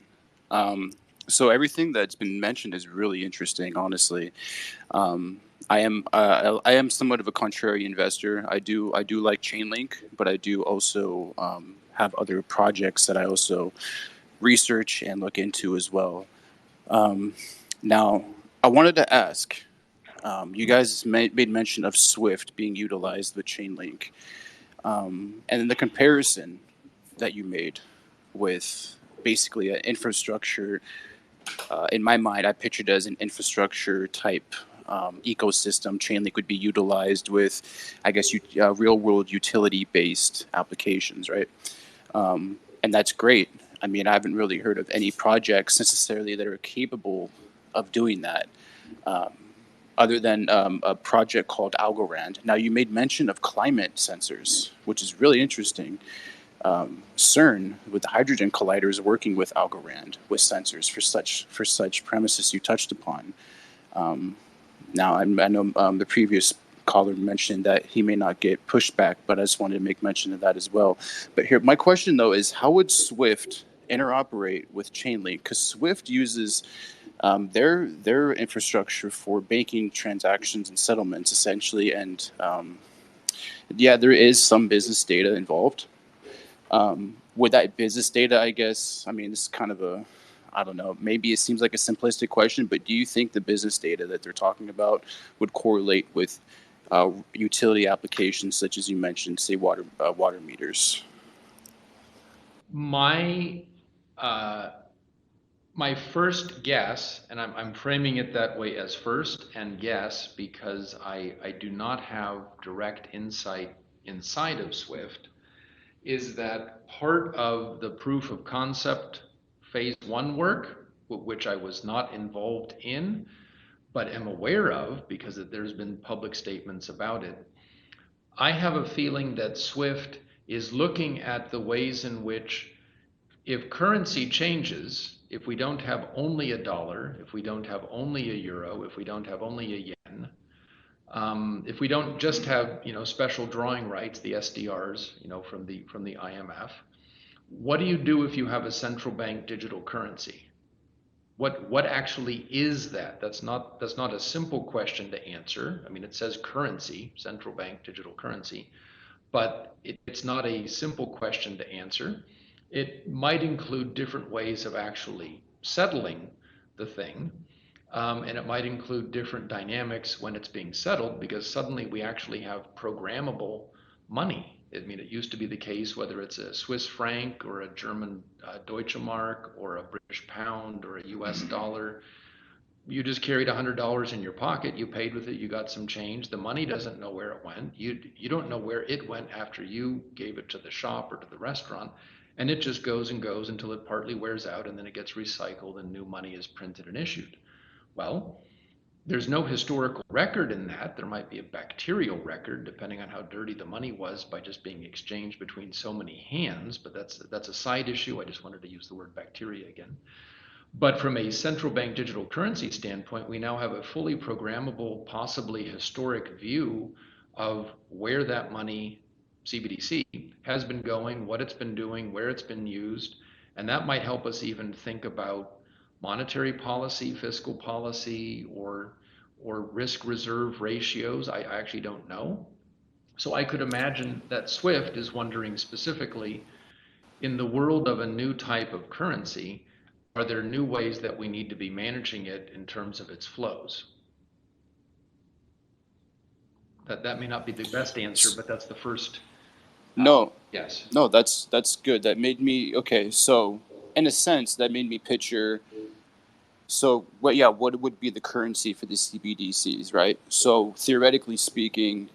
So everything that's been mentioned is really interesting, honestly. I am somewhat of a contrary investor. I do like Chainlink, but I do also have other projects that I also research and look into as well. Now, I wanted to ask, you guys made mention of Swift being utilized with Chainlink, and then the comparison that you made with basically an infrastructure. In my mind, I pictured it as an infrastructure type ecosystem. Chainlink would be utilized with, I guess, real world utility based applications, right? And that's great. I mean, I haven't really heard of any projects necessarily that are capable of doing that, other than a project called Algorand. Now, you made mention of climate sensors, which is really interesting. CERN with the Hydrogen Collider is working with Algorand with sensors for such premises you touched upon. Now, I know the previous caller mentioned that he may not get pushback, but I just wanted to make mention of that as well. But here, my question though is, how would Swift interoperate with Chainlink? Because Swift uses their infrastructure for banking transactions and settlements, essentially, and yeah, there is some business data involved. With that business data, I guess, I mean, it's kind of a, I don't know, maybe it seems like a simplistic question, but do you think the business data that they're talking about would correlate with utility applications such as you mentioned, say water meters? My my first guess, and I'm framing it that way as first and guess because I do not have direct insight inside of Swift, is that part of the proof of concept phase 1 work, which I was not involved in, but am aware of because there's been public statements about it. I have a feeling that Swift is looking at the ways in which, if currency changes, if we don't have only a dollar, if we don't have only a euro, if we don't have only a yen, if we don't just have special drawing rights, the SDRs, from the IMF, what do you do if you have a central bank digital currency? What actually is that? That's not a simple question to answer. I mean, it says currency, central bank digital currency, but it's not a simple question to answer. It might include different ways of actually settling the thing. And it might include different dynamics when it's being settled, because suddenly we actually have programmable money. I mean, it used to be the case, whether it's a Swiss franc or a German Deutsche Mark or a British pound or a US dollar, you just carried $100 in your pocket, you paid with it, you got some change. The money doesn't know where it went. You don't know where it went after you gave it to the shop or to the restaurant. And it just goes and goes until it partly wears out, and then it gets recycled and new money is printed and issued. Well, there's no historical record in that. There might be a bacterial record, depending on how dirty the money was by just being exchanged between so many hands, but that's a side issue. I just wanted to use the word bacteria again. But from a central bank digital currency standpoint, we now have a fully programmable, possibly historic view of where that money, CBDC, has been going, what it's been doing, where it's been used. And that might help us even think about monetary policy, fiscal policy, or risk reserve ratios. I actually don't know. So I could imagine that Swift is wondering specifically, in the world of a new type of currency, are there new ways that we need to be managing it in terms of its flows? That may not be the best answer, but that's the first. No. Yes. No, that's good. That made me okay. So, in a sense, that made me picture. So, what would be the currency for the CBDCs, right? So, theoretically speaking,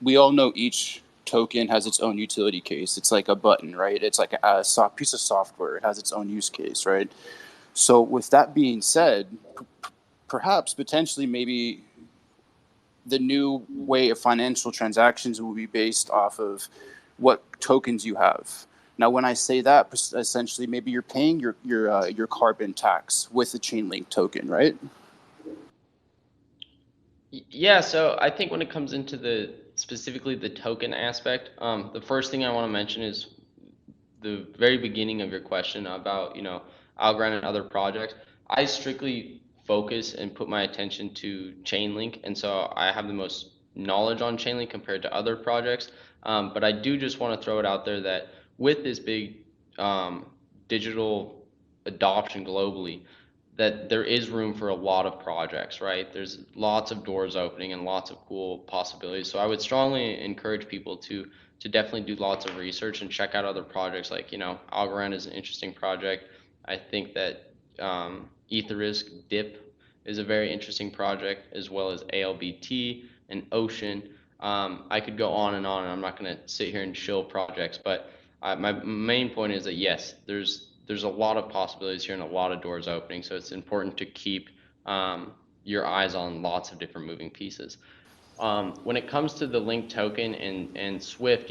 we all know each token has its own utility case. It's like a button, right? It's like a piece of software. It has its own use case, right? So, with that being said, perhaps potentially maybe the new way of financial transactions will be based off of what tokens you have. Now, when I say that, essentially, maybe you're paying your carbon tax with a Chainlink token, right? Yeah, so I think when it comes into specifically the token aspect, the first thing I want to mention is the very beginning of your question about, Algorand and other projects. I strictly focus and put my attention to Chainlink, and so I have the most knowledge on Chainlink compared to other projects. But I do just want to throw it out there that with this big digital adoption globally, that there is room for a lot of projects, right? There's lots of doors opening and lots of cool possibilities. So I would strongly encourage people to definitely do lots of research and check out other projects. Like, Algorand is an interesting project. I think that Etherisk Dip is a very interesting project, as well as ALBT and Ocean. I could go on, and I'm not going to sit here and shill projects, but my main point is that yes, there's a lot of possibilities here and a lot of doors opening. So it's important to keep your eyes on lots of different moving pieces. When it comes to the Link token and Swift,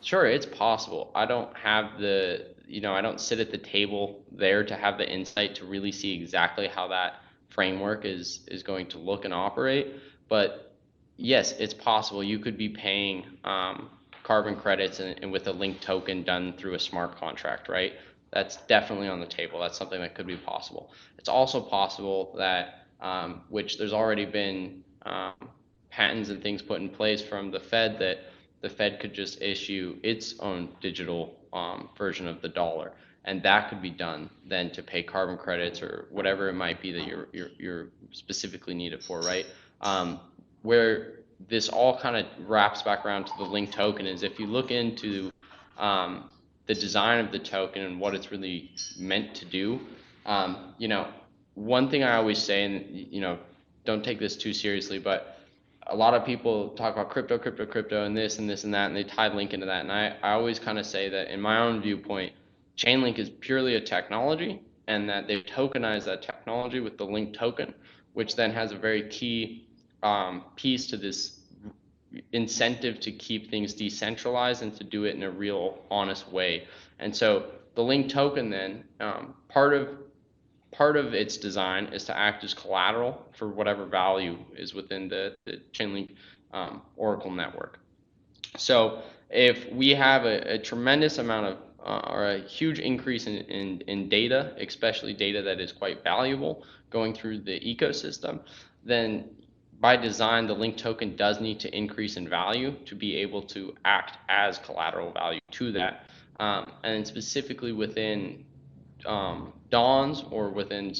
Sure, it's possible. I don't have I don't sit at the table there to have the insight to really see exactly how that framework is going to look and operate. But yes, it's possible. You could be paying carbon credits and with a linked token done through a smart contract, right? That's definitely on the table. That's something that could be possible. It's also possible that, which there's already been patents and things put in place from the Fed, that the Fed could just issue its own digital version of the dollar, and that could be done then to pay carbon credits or whatever it might be that you're specifically needed for, right? Where this all kind of wraps back around to the link token is if you look into the design of the token and what it's really meant to do. One thing I always say, and don't take this too seriously, but a lot of people talk about crypto, and this and this and that, and they tie Link into that. And I always kind of say that in my own viewpoint, Chainlink is purely a technology, and that they've tokenized that technology with the Link token, which then has a very key piece to this incentive to keep things decentralized and to do it in a real honest way. And so the Link token then, part of its design is to act as collateral for whatever value is within the Chainlink Oracle network. So if we have a tremendous amount of or a huge increase in data, especially data that is quite valuable going through the ecosystem, then by design, the link token does need to increase in value to be able to act as collateral value to that. And specifically within DAWNs or within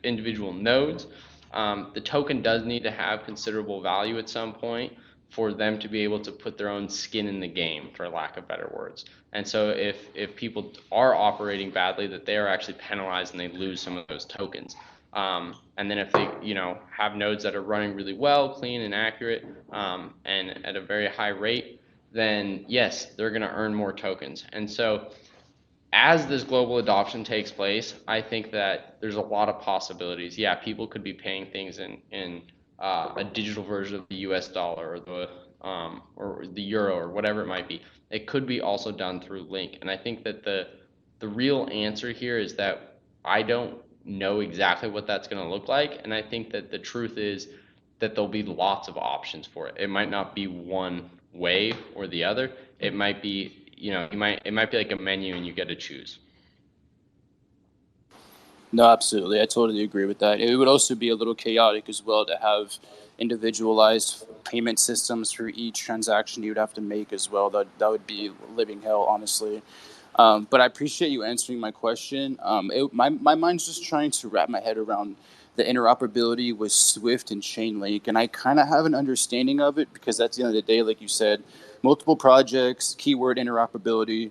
individual nodes, the token does need to have considerable value at some point for them to be able to put their own skin in the game, for lack of better words. And so if people are operating badly, that they are actually penalized and they lose some of those tokens. And then if they have nodes that are running really well, clean and accurate, and at a very high rate, then yes, they're going to earn more tokens. And so as this global adoption takes place, I think that there's a lot of possibilities. Yeah, people could be paying things in a digital version of the U.S. dollar or the euro or whatever it might be. It could be also done through Link, and I think that the real answer here is that I don't know exactly what that's going to look like, and I think that the truth is that there'll be lots of options for it. It might not be one way or the other. It might be it might be like a menu and you get to choose. No, absolutely. I totally agree with that. It would also be a little chaotic as well to have individualized payment systems for each transaction you would have to make as well. That would be living hell, honestly. But I appreciate you answering my question. My mind's just trying to wrap my head around the interoperability with Swift and Chainlink, and I kind of have an understanding of it because at the end of the day, like you said, multiple projects, keyword interoperability.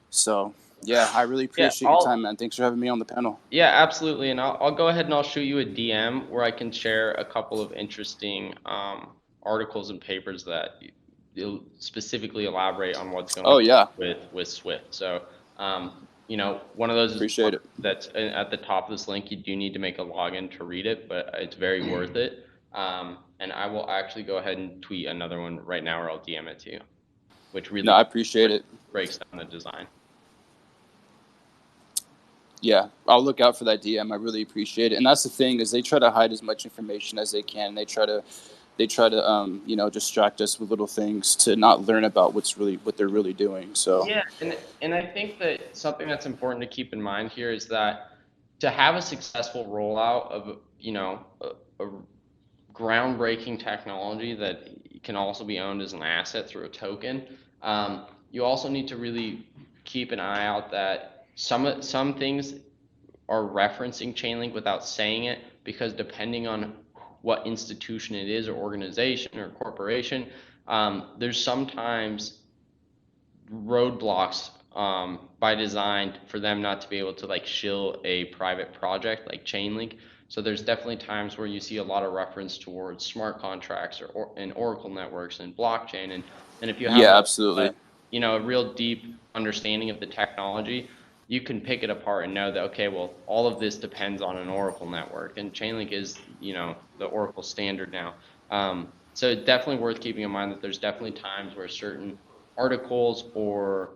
So yeah, I really appreciate your time, man. Thanks for having me on the panel. Yeah, absolutely. And I'll go ahead and I'll shoot you a DM where I can share a couple of interesting articles and papers that you'll specifically elaborate on what's going on with Swift. So, one of those Appreciate it. That's at the top of this link. You do need to make a login to read it, but it's very worth it. And I will actually go ahead and tweet another one right now, or I'll DM it to you, which really I appreciate it. Breaks down the design. Yeah, I'll look out for that DM. I really appreciate it. And that's the thing, is they try to hide as much information as they can. They try to distract us with little things to not learn about what they're really doing. So yeah, and I think that something that's important to keep in mind here is that to have a successful rollout of a groundbreaking technology that can also be owned as an asset through a token, you also need to really keep an eye out that some things are referencing Chainlink without saying it, because depending on what institution it is or organization or corporation, there's sometimes roadblocks by design for them not to be able to shill a private project like Chainlink. So there's definitely times where you see a lot of reference towards smart contracts and Oracle networks and blockchain, and if you have absolutely a real deep understanding of the technology, you can pick it apart and know that, okay, well, all of this depends on an Oracle network, and Chainlink is the Oracle standard now. So definitely worth keeping in mind that there's definitely times where certain articles or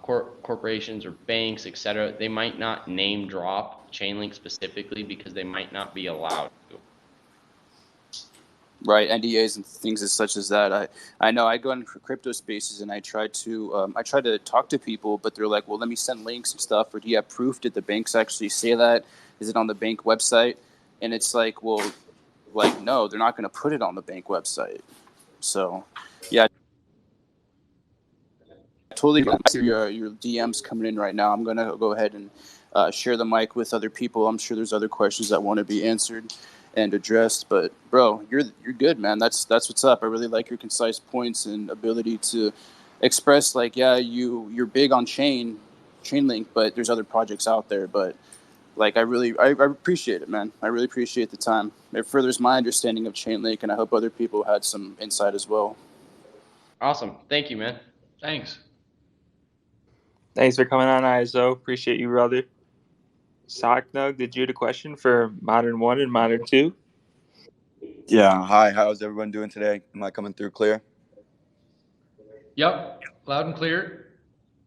corporations or banks, etc., they might not name drop Chainlink specifically because they might not be allowed to. Right, NDAs and things as such as that. I know I go into crypto spaces and I try to talk to people, but they're like, well, let me send links and stuff, or do you have proof? Did the banks actually say that? Is it on the bank website? And it's like, well, like, no, they're not going to put it on the bank website. So, yeah, totally. I see your DMs coming in right now. I'm going to go ahead and share the mic with other people. I'm sure there's other questions that want to be answered and addressed. But bro, you're good, man. That's what's up. I really like your concise points and ability to express, like, yeah, you're big on Chainlink, but there's other projects out there. But like, I appreciate it, man. I really appreciate the time. It furthers my understanding of Chainlink, and I hope other people had some insight as well. Awesome. Thank you, man. Thanks. Thanks for coming on, ISO. Appreciate you, brother. Socknug, did you have a question for Modern 1 and Modern 2? Yeah, hi. How's everyone doing today? Am I coming through clear? Yep, loud and clear.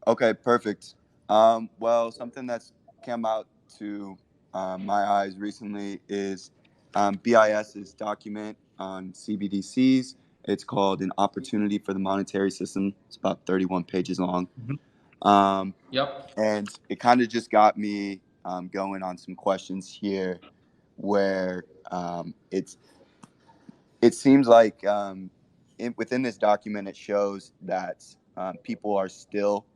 Okay, perfect. Well, something that's come out to my eyes recently is BIS's document on CBDCs. It's called An Opportunity for the Monetary System. It's about 31 pages long. Yep. And it kind of just got me going on some questions here where it seems like within this document, it shows that people are still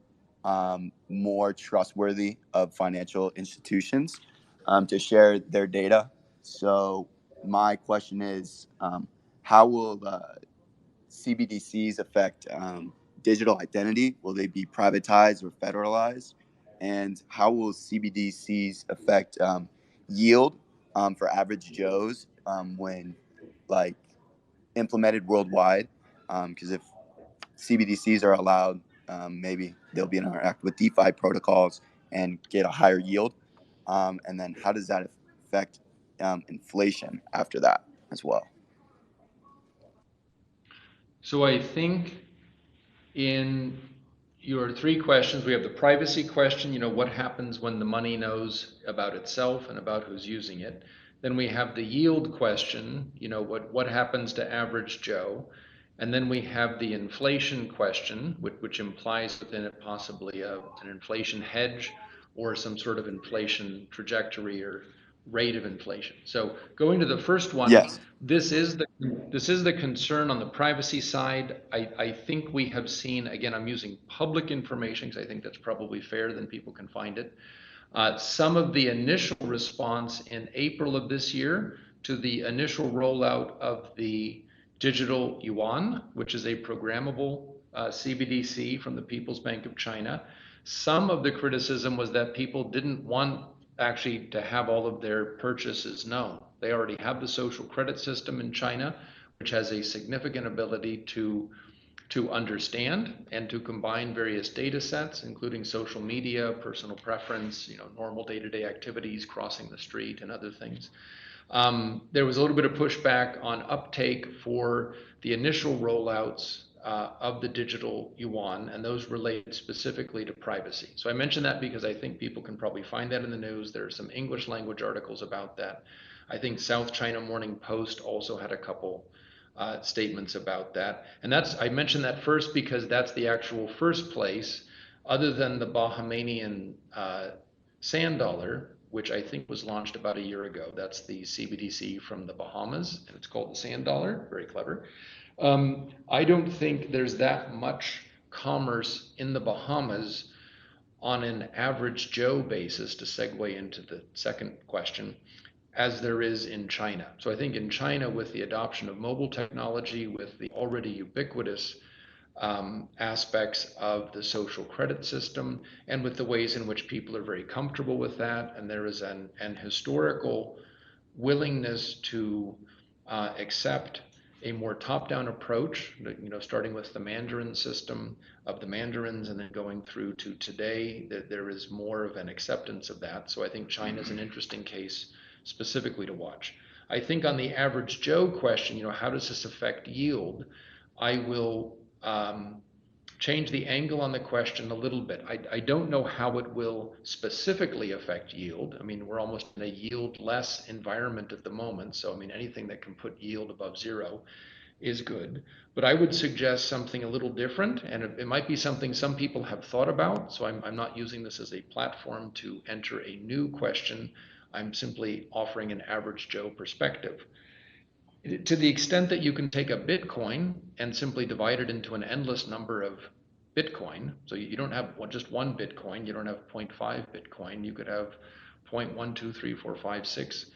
more trustworthy of financial institutions to share their data. So my question is, how will CBDCs affect digital identity? Will they be privatized or federalized? And how will CBDCs affect yield for average Joes when, like, implemented worldwide? Because if CBDCs are allowed, maybe they'll be interact with DeFi protocols and get a higher yield. And then how does that affect inflation after that as well? So I think in your three questions, we have the privacy question, what happens when the money knows about itself and about who's using it. Then we have the yield question, what happens to average Joe. And then we have the inflation question, which implies within it possibly an inflation hedge or some sort of inflation trajectory or rate of inflation. So going to the first one, Yes. this is the concern on the privacy side. I think we have seen, again, I'm using public information because I think that's probably fair, then people can find it. Some of the initial response in April of this year to the initial rollout of the digital yuan, which is a programmable CBDC from the People's Bank of China. Some of the criticism was that people didn't want actually to have all of their purchases known. They already have the social credit system in China, which has a significant ability to understand and to combine various data sets, including social media, personal preference, normal day-to-day activities, crossing the street and other things. There was a little bit of pushback on uptake for the initial rollouts of the digital yuan, and those related specifically to privacy. So I mention that because I think people can probably find that in the news. There are some English language articles about that. I think South China Morning Post also had a couple statements about that. And I mentioned that first because that's the actual first place, other than the Bahamian sand dollar, which I think was launched about a year ago. That's the CBDC from the Bahamas, and it's called the sand dollar. Very clever. I don't think there's that much commerce in the Bahamas on an average Joe basis, to segue into the second question, as there is in China. So I think in China, with the adoption of mobile technology, with the already ubiquitous aspects of the social credit system, and with the ways in which people are very comfortable with that, and there is an historical willingness to accept a more top-down approach, starting with the Mandarin system of the Mandarins and then going through to today, that there is more of an acceptance of that. So I think China is an interesting case specifically to watch. I think on the average Joe question, how does this affect yield? I will change the angle on the question a little bit. I don't know how it will specifically affect yield. I mean, we're almost in a yield-less environment at the moment. So, I mean, anything that can put yield above zero is good. But I would suggest something a little different, and it might be something some people have thought about. So I'm not using this as a platform to enter a new question. I'm simply offering an average Joe perspective. To the extent that you can take a Bitcoin and simply divide it into an endless number of Bitcoin, so you don't have just one Bitcoin, you don't have 0.5 Bitcoin, you could have 0.1, 2, 3, 4, 5, 6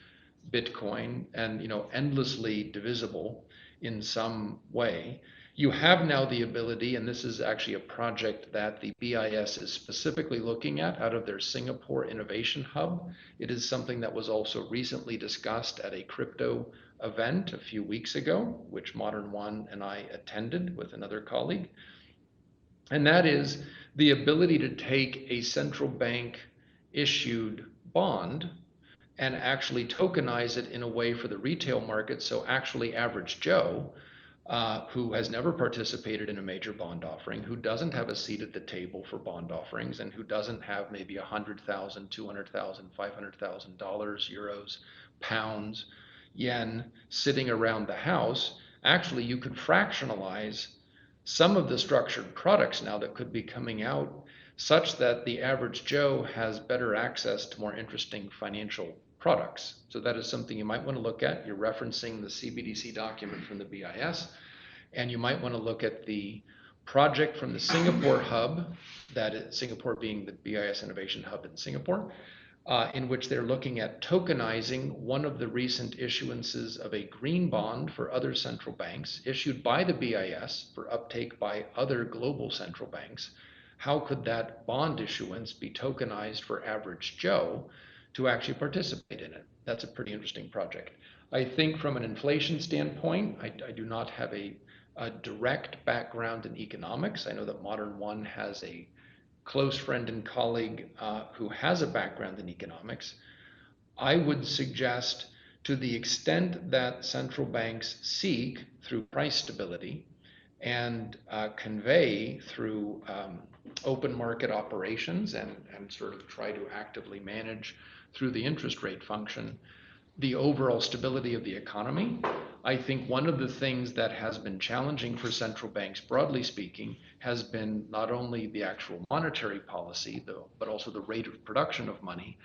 Bitcoin, and endlessly divisible in some way. You have now the ability, and this is actually a project that the BIS is specifically looking at out of their Singapore Innovation Hub. It is something that was also recently discussed at a crypto event a few weeks ago, which Modern One and I attended with another colleague. And that is the ability to take a central bank issued bond and actually tokenize it in a way for the retail market. So actually average Joe, who has never participated in a major bond offering, who doesn't have a seat at the table for bond offerings, and who doesn't have maybe $100,000, $200,000, $500,000, euros, pounds, yen sitting around the house, actually you could fractionalize some of the structured products now that could be coming out such that the average Joe has better access to more interesting financial products. So that is something you might want to look at. You're referencing the CBDC document from the BIS, and you might want to look at the project from the Singapore hub, that is Singapore being the BIS Innovation Hub in Singapore, in which they're looking at tokenizing one of the recent issuances of a green bond for other central banks issued by the BIS for uptake by other global central banks. How could that bond issuance be tokenized for average Joe to actually participate in it? That's a pretty interesting project. I think from an inflation standpoint, I do not have a direct background in economics. I know that Modern One has a close friend and colleague who has a background in economics. I would suggest, to the extent that central banks seek through price stability and convey through open market operations and sort of try to actively manage through the interest rate function the overall stability of the economy. I think one of the things that has been challenging for central banks, broadly speaking, has been not only the actual monetary policy, though, but also the rate of production of money,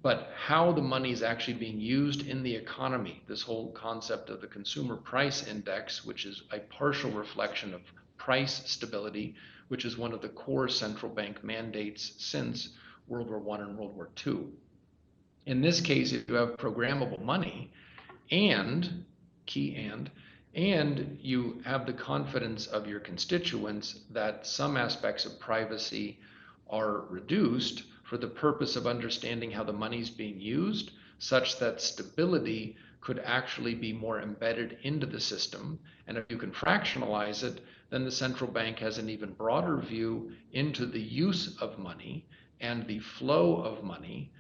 but how the money is actually being used in the economy. This whole concept of the consumer price index, which is a partial reflection of price stability, which is one of the core central bank mandates since World War I and World War II. In this case, if you have programmable money and you have the confidence of your constituents that some aspects of privacy are reduced for the purpose of understanding how the money is being used, such that stability could actually be more embedded into the system. And if you can fractionalize it, then the central bank has an even broader view into the use of money and the flow of money,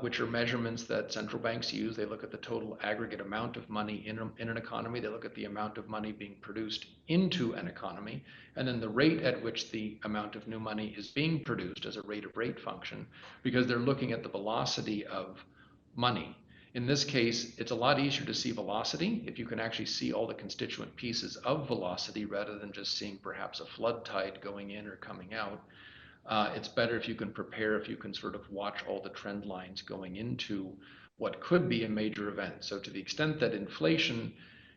which are measurements that central banks use. They look at the total aggregate amount of money in an economy. They look at the amount of money being produced into an economy, and then the rate at which the amount of new money is being produced as a rate of rate function, because they're looking at the velocity of money. In this case, it's a lot easier to see velocity if you can actually see all the constituent pieces of velocity rather than just seeing perhaps a flood tide going in or coming out. It's better if you can prepare, if you can sort of watch all the trend lines going into what could be a major event. So to the extent that inflation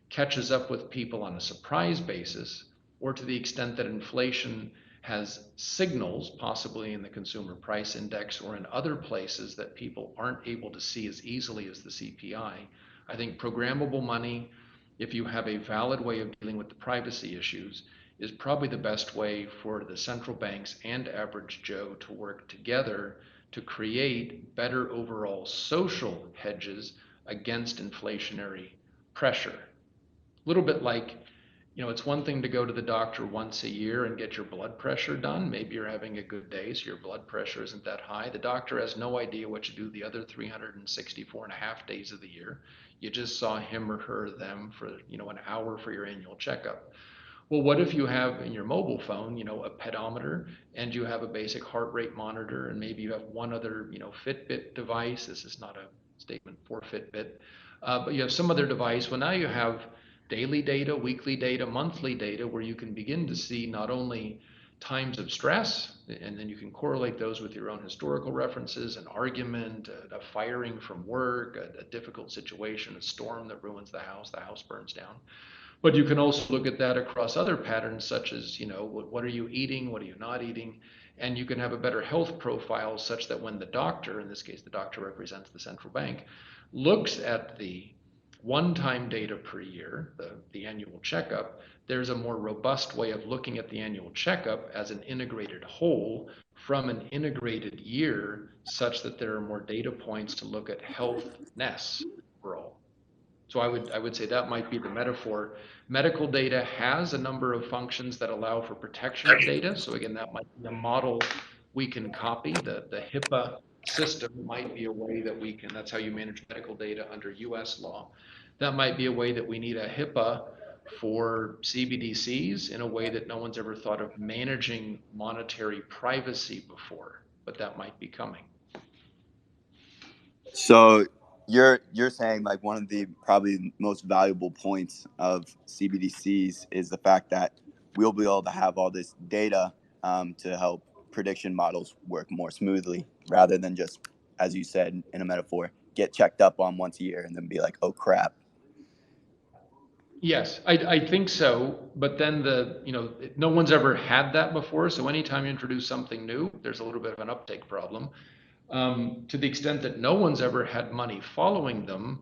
catches up with people on a surprise basis, or to the extent that inflation has signals, possibly in the consumer price index or in other places that people aren't able to see as easily as the CPI, I think programmable money, if you have a valid way of dealing with the privacy issues, is probably the best way for the central banks and average Joe to work together to create better overall social hedges against inflationary pressure. A little bit like, it's one thing to go to the doctor once a year and get your blood pressure done. Maybe you're having a good day, so your blood pressure isn't that high. The doctor has no idea what you do the other 364 and a half days of the year. You just saw him or her, them for, an hour for your annual checkup. Well, what if you have in your mobile phone, a pedometer, and you have a basic heart rate monitor, and maybe you have one other, Fitbit device. This is not a statement for Fitbit, but you have some other device. Well, now you have daily data, weekly data, monthly data, where you can begin to see not only times of stress, and then you can correlate those with your own historical references, an argument, a firing from work, a difficult situation, a storm that ruins the house burns down. But you can also look at that across other patterns, such as, what are you eating? What are you not eating? And you can have a better health profile such that when the doctor, in this case, the doctor represents the central bank, looks at the one-time data per year, the annual checkup, there's a more robust way of looking at the annual checkup as an integrated whole from an integrated year, such that there are more data points to look at healthness overall. So I would say that might be the metaphor. Medical data has a number of functions that allow for protection of data. So again, that might be a model we can copy. The HIPAA system might be a way that we can, that's how you manage medical data under US law. That might be a way that we need a HIPAA for CBDCs in a way that no one's ever thought of managing monetary privacy before, but that might be coming. So you're saying like one of the probably most valuable points of CBDCs is the fact that we'll be able to have all this data to help prediction models work more smoothly, rather than just, as you said in a metaphor, get checked up on once a year and then be like, oh crap. Yes, I think so. But then no one's ever had that before. So anytime you introduce something new, there's a little bit of an uptake problem. To the extent that no one's ever had money following them,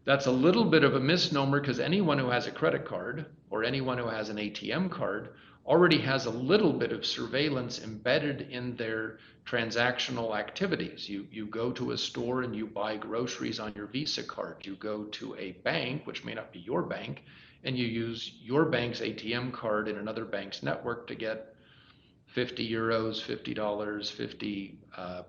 that's a little bit of a misnomer, because anyone who has a credit card or anyone who has an ATM card already has a little bit of surveillance embedded in their transactional activities. You go to a store and you buy groceries on your Visa card. You go to a bank, which may not be your bank, and you use your bank's ATM card in another bank's network to get 50 euros, $50, 50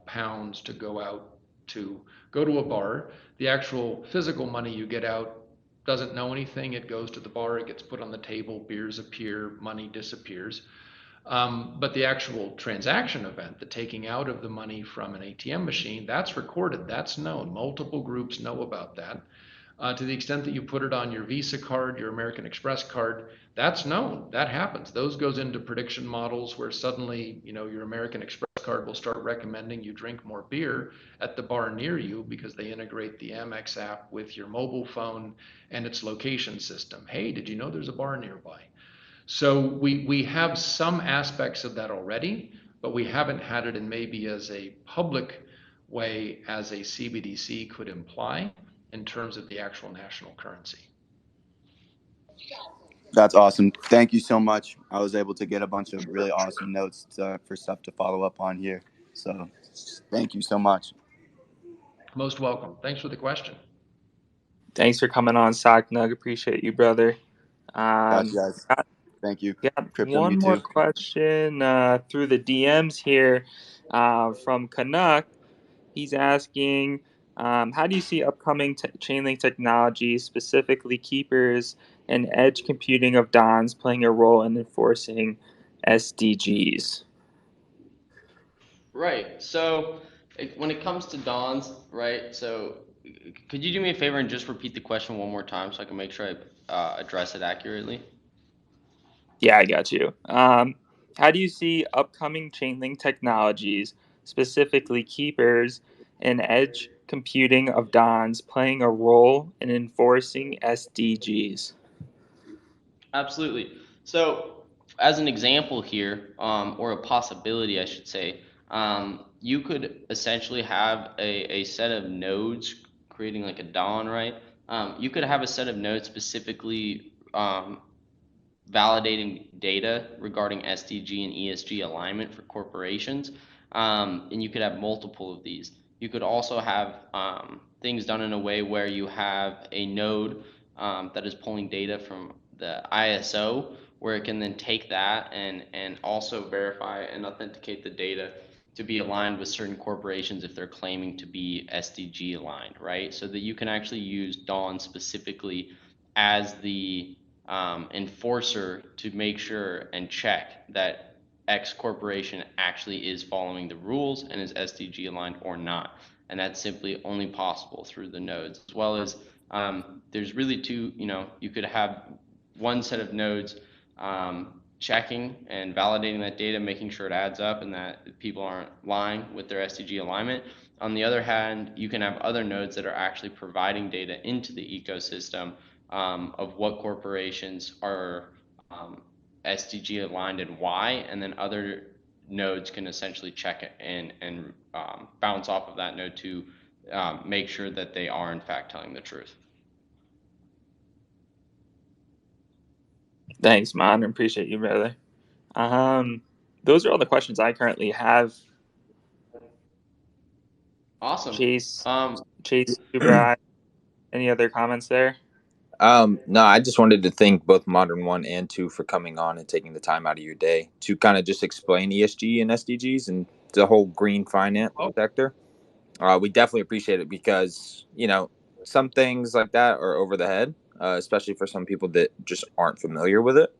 pounds to go to a bar. The actual physical money you get out doesn't know anything. It goes to the bar, it gets put on the table, beers appear, money disappears. But the actual transaction event, the taking out of the money from an ATM machine, that's recorded, that's known. Multiple groups know about that. To the extent that you put it on your Visa card, your American Express card, that's known. That happens. Those goes into prediction models where suddenly, your American Express card will start recommending you drink more beer at the bar near you, because they integrate the Amex app with your mobile phone and its location system. Hey, did you know there's a bar nearby? So we have some aspects of that already, but we haven't had it in maybe as a public way as a CBDC could imply in terms of the actual national currency. That's awesome. Thank you so much. I was able to get a bunch of really awesome notes for stuff to follow up on here. So thank you so much. Most welcome. Thanks for the question. Thanks for coming on, Socknug. Appreciate you, brother. Gotcha, guys. Got, Thank you. got Crypto, one you more too. question through the DMs here from Canuck. He's asking, how do you see upcoming Chainlink technology, specifically keepers and edge computing of Dons, playing a role in enforcing SDGs? Right. So when it comes to Dons, right? So could you do me a favor and just repeat the question one more time so I can make sure I address it accurately? Yeah, I got you. How do you see upcoming Chainlink technologies, specifically keepers and edge computing of Dons, playing a role in enforcing SDGs? Absolutely. So, as an example here, or a possibility, I should say, you could essentially have a set of nodes creating like a Dawn, right? You could have a set of nodes specifically validating data regarding SDG and ESG alignment for corporations, and you could have multiple of these. You could also have things done in a way where you have a node that is pulling data from the ISO, where it can then take that and also verify and authenticate the data to be aligned with certain corporations if they're claiming to be SDG aligned, right? So that you can actually use Dawn specifically as the enforcer to make sure and check that X corporation actually is following the rules and is SDG aligned or not. And that's simply only possible through the nodes, as well as there's really two, you could have one set of nodes checking and validating that data, making sure it adds up and that people aren't lying with their SDG alignment. On the other hand, you can have other nodes that are actually providing data into the ecosystem of what corporations are SDG aligned and why, and then other nodes can essentially check it and bounce off of that node to make sure that they are in fact telling the truth. Thanks, man. I appreciate you, brother. Those are all the questions I currently have. Awesome. Chase, Super, any other comments there? No, I just wanted to thank both Modern 1 and 2 for coming on and taking the time out of your day to kind of just explain ESG and SDGs and the whole green finance sector. We definitely appreciate it because, some things like that are over the head, especially for some people that just aren't familiar with it.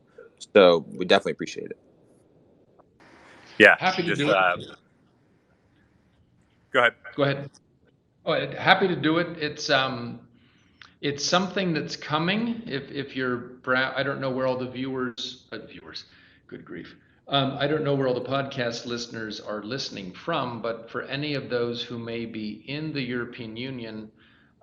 So we definitely appreciate it. Yeah. Happy to just, do it. Go ahead. Go ahead. Oh, happy to do it. It's something that's coming. If you're, I don't know where all the viewers, good grief. I don't know where all the podcast listeners are listening from, but for any of those who may be in the European Union,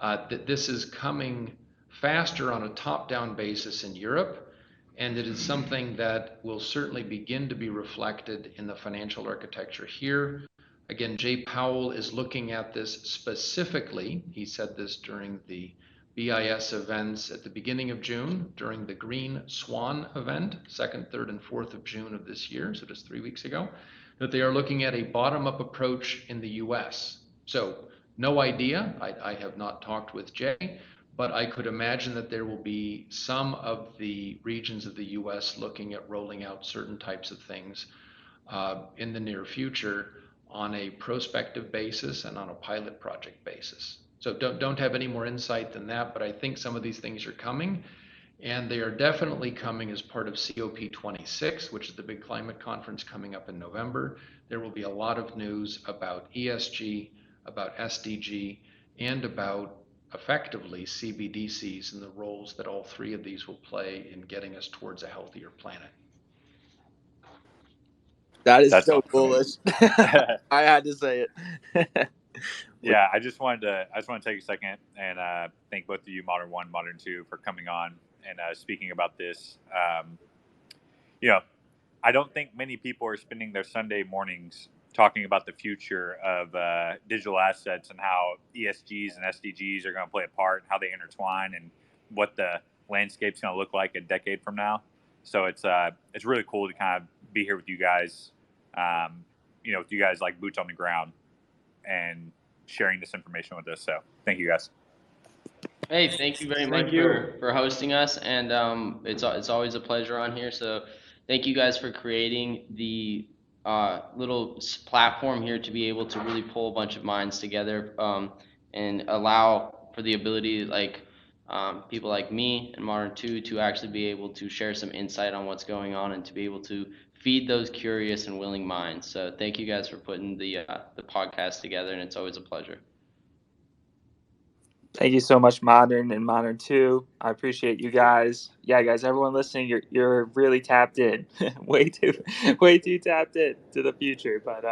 that this is coming faster on a top-down basis in Europe, and it is something that will certainly begin to be reflected in the financial architecture here. Again, Jay Powell is looking at this specifically. He said this during the BIS events at the beginning of June, during the Green Swan event, 2nd, 3rd, and 4th of June of this year, so just 3 weeks ago, that they are looking at a bottom-up approach in the US. So no idea, I have not talked with Jay, but I could imagine that there will be some of the regions of the US looking at rolling out certain types of things in the near future on a prospective basis and on a pilot project basis. So don't have any more insight than that, but I think some of these things are coming, and they are definitely coming as part of COP26, which is the big climate conference coming up in November. There will be a lot of news about ESG, about SDG, and about effectively CBDCs and the roles that all three of these will play in getting us towards a healthier planet. That is That's so awesome. bullish. I had to say it. Yeah, I just wanted to take a second and thank both of you, Modern 1, Modern 2, for coming on and speaking about this. I don't think many people are spending their Sunday mornings talking about the future of digital assets and how ESGs and SDGs are going to play a part, how they intertwine, and what the landscape's going to look like a decade from now. So it's really cool to kind of be here with you guys, with you guys like boots on the ground and sharing this information with us. So thank you guys. Hey, thank you very much for hosting us, and it's always a pleasure on here. So thank you guys for creating the little platform here to be able to really pull a bunch of minds together and allow for the ability, like people like me and Modern 2 to actually be able to share some insight on what's going on and to be able to feed those curious and willing minds. So thank you guys for putting the podcast together, and it's always a pleasure. Thank you so much, Modern and Modern 2. I appreciate you guys. Yeah, guys, everyone listening, you're really tapped in. way too tapped in to the future. But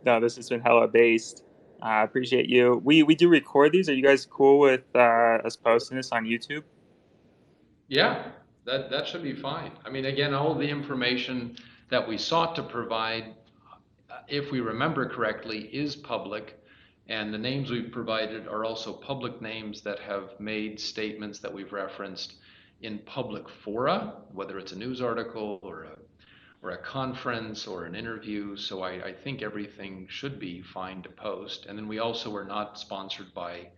no, this has been hella based. I appreciate you. We do record these. Are you guys cool with us posting this on YouTube? Yeah, that should be fine. I mean, again, all the information that we sought to provide, if we remember correctly, is public. And the names we've provided are also public names that have made statements that we've referenced in public fora, whether it's a news article or a conference or an interview. So I think everything should be fine to post. And then we also are not sponsored by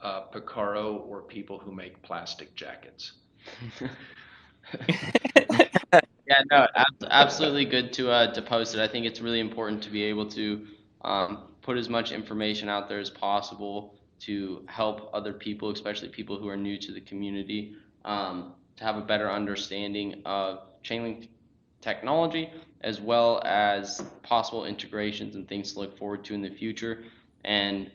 Picaro or people who make plastic jackets. Yeah, no, absolutely good to post it. I think it's really important to be able to put as much information out there as possible to help other people, especially people who are new to the community. to have a better understanding of Chainlink technology, as well as possible integrations and things to look forward to in the future. And,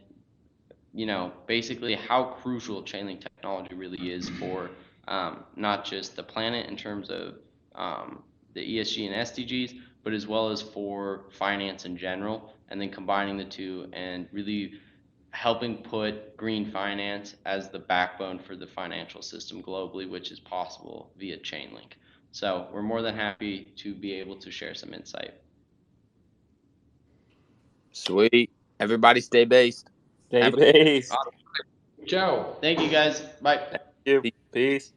basically how crucial Chainlink technology really is for not just the planet in terms of the ESG and SDGs, but as well as for finance in general, and then combining the two and really helping put green finance as the backbone for the financial system globally, which is possible via Chainlink. So we're more than happy to be able to share some insight. Sweet. Everybody stay based. Stay Have a- based. Ciao. Thank you guys. Bye. Thank you. Peace.